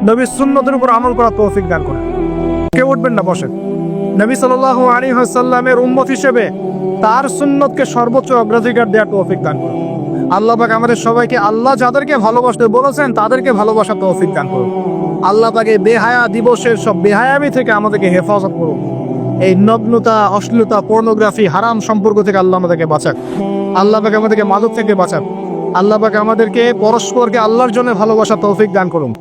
নবীর সুন্নতের উপর আমল করার তৌফিক দান করুন। কেউ উঠবেন না, বসেন। নবী সাল্লাল্লাহু আলাইহি ওয়াসাল্লামের উম্মত হিসেবে তার সুন্নতকে সর্বোচ্চ অগ্রাধিকার দেওয়ার তৌফিক দান করুন। আল্লাহ পাক আমাদের সবাইকে আল্লাহ যাদেরকে ভালোবাসতে বলেছেন তাদেরকে ভালোবাসার তৌফিক দান করুন। আল্লাহ পাকে বেহায়া দিবসের সব বেহায়ামি থেকে আমাদেরকে হেফাজত করুন। এই নগ্নতা, অশ্লীলতা, পর্নোগ্রাফি, হারাম সম্পর্ক থেকে আল্লাহ আমাদেরকে বাঁচাক। আল্লাহ পাক আমাদেরকে মাদক থেকে বাঁচাক। আল্লাহ পাক আমাদেরকে পরস্পরকে আল্লাহর জন্য ভালোবাসার তৌফিক দান করুন।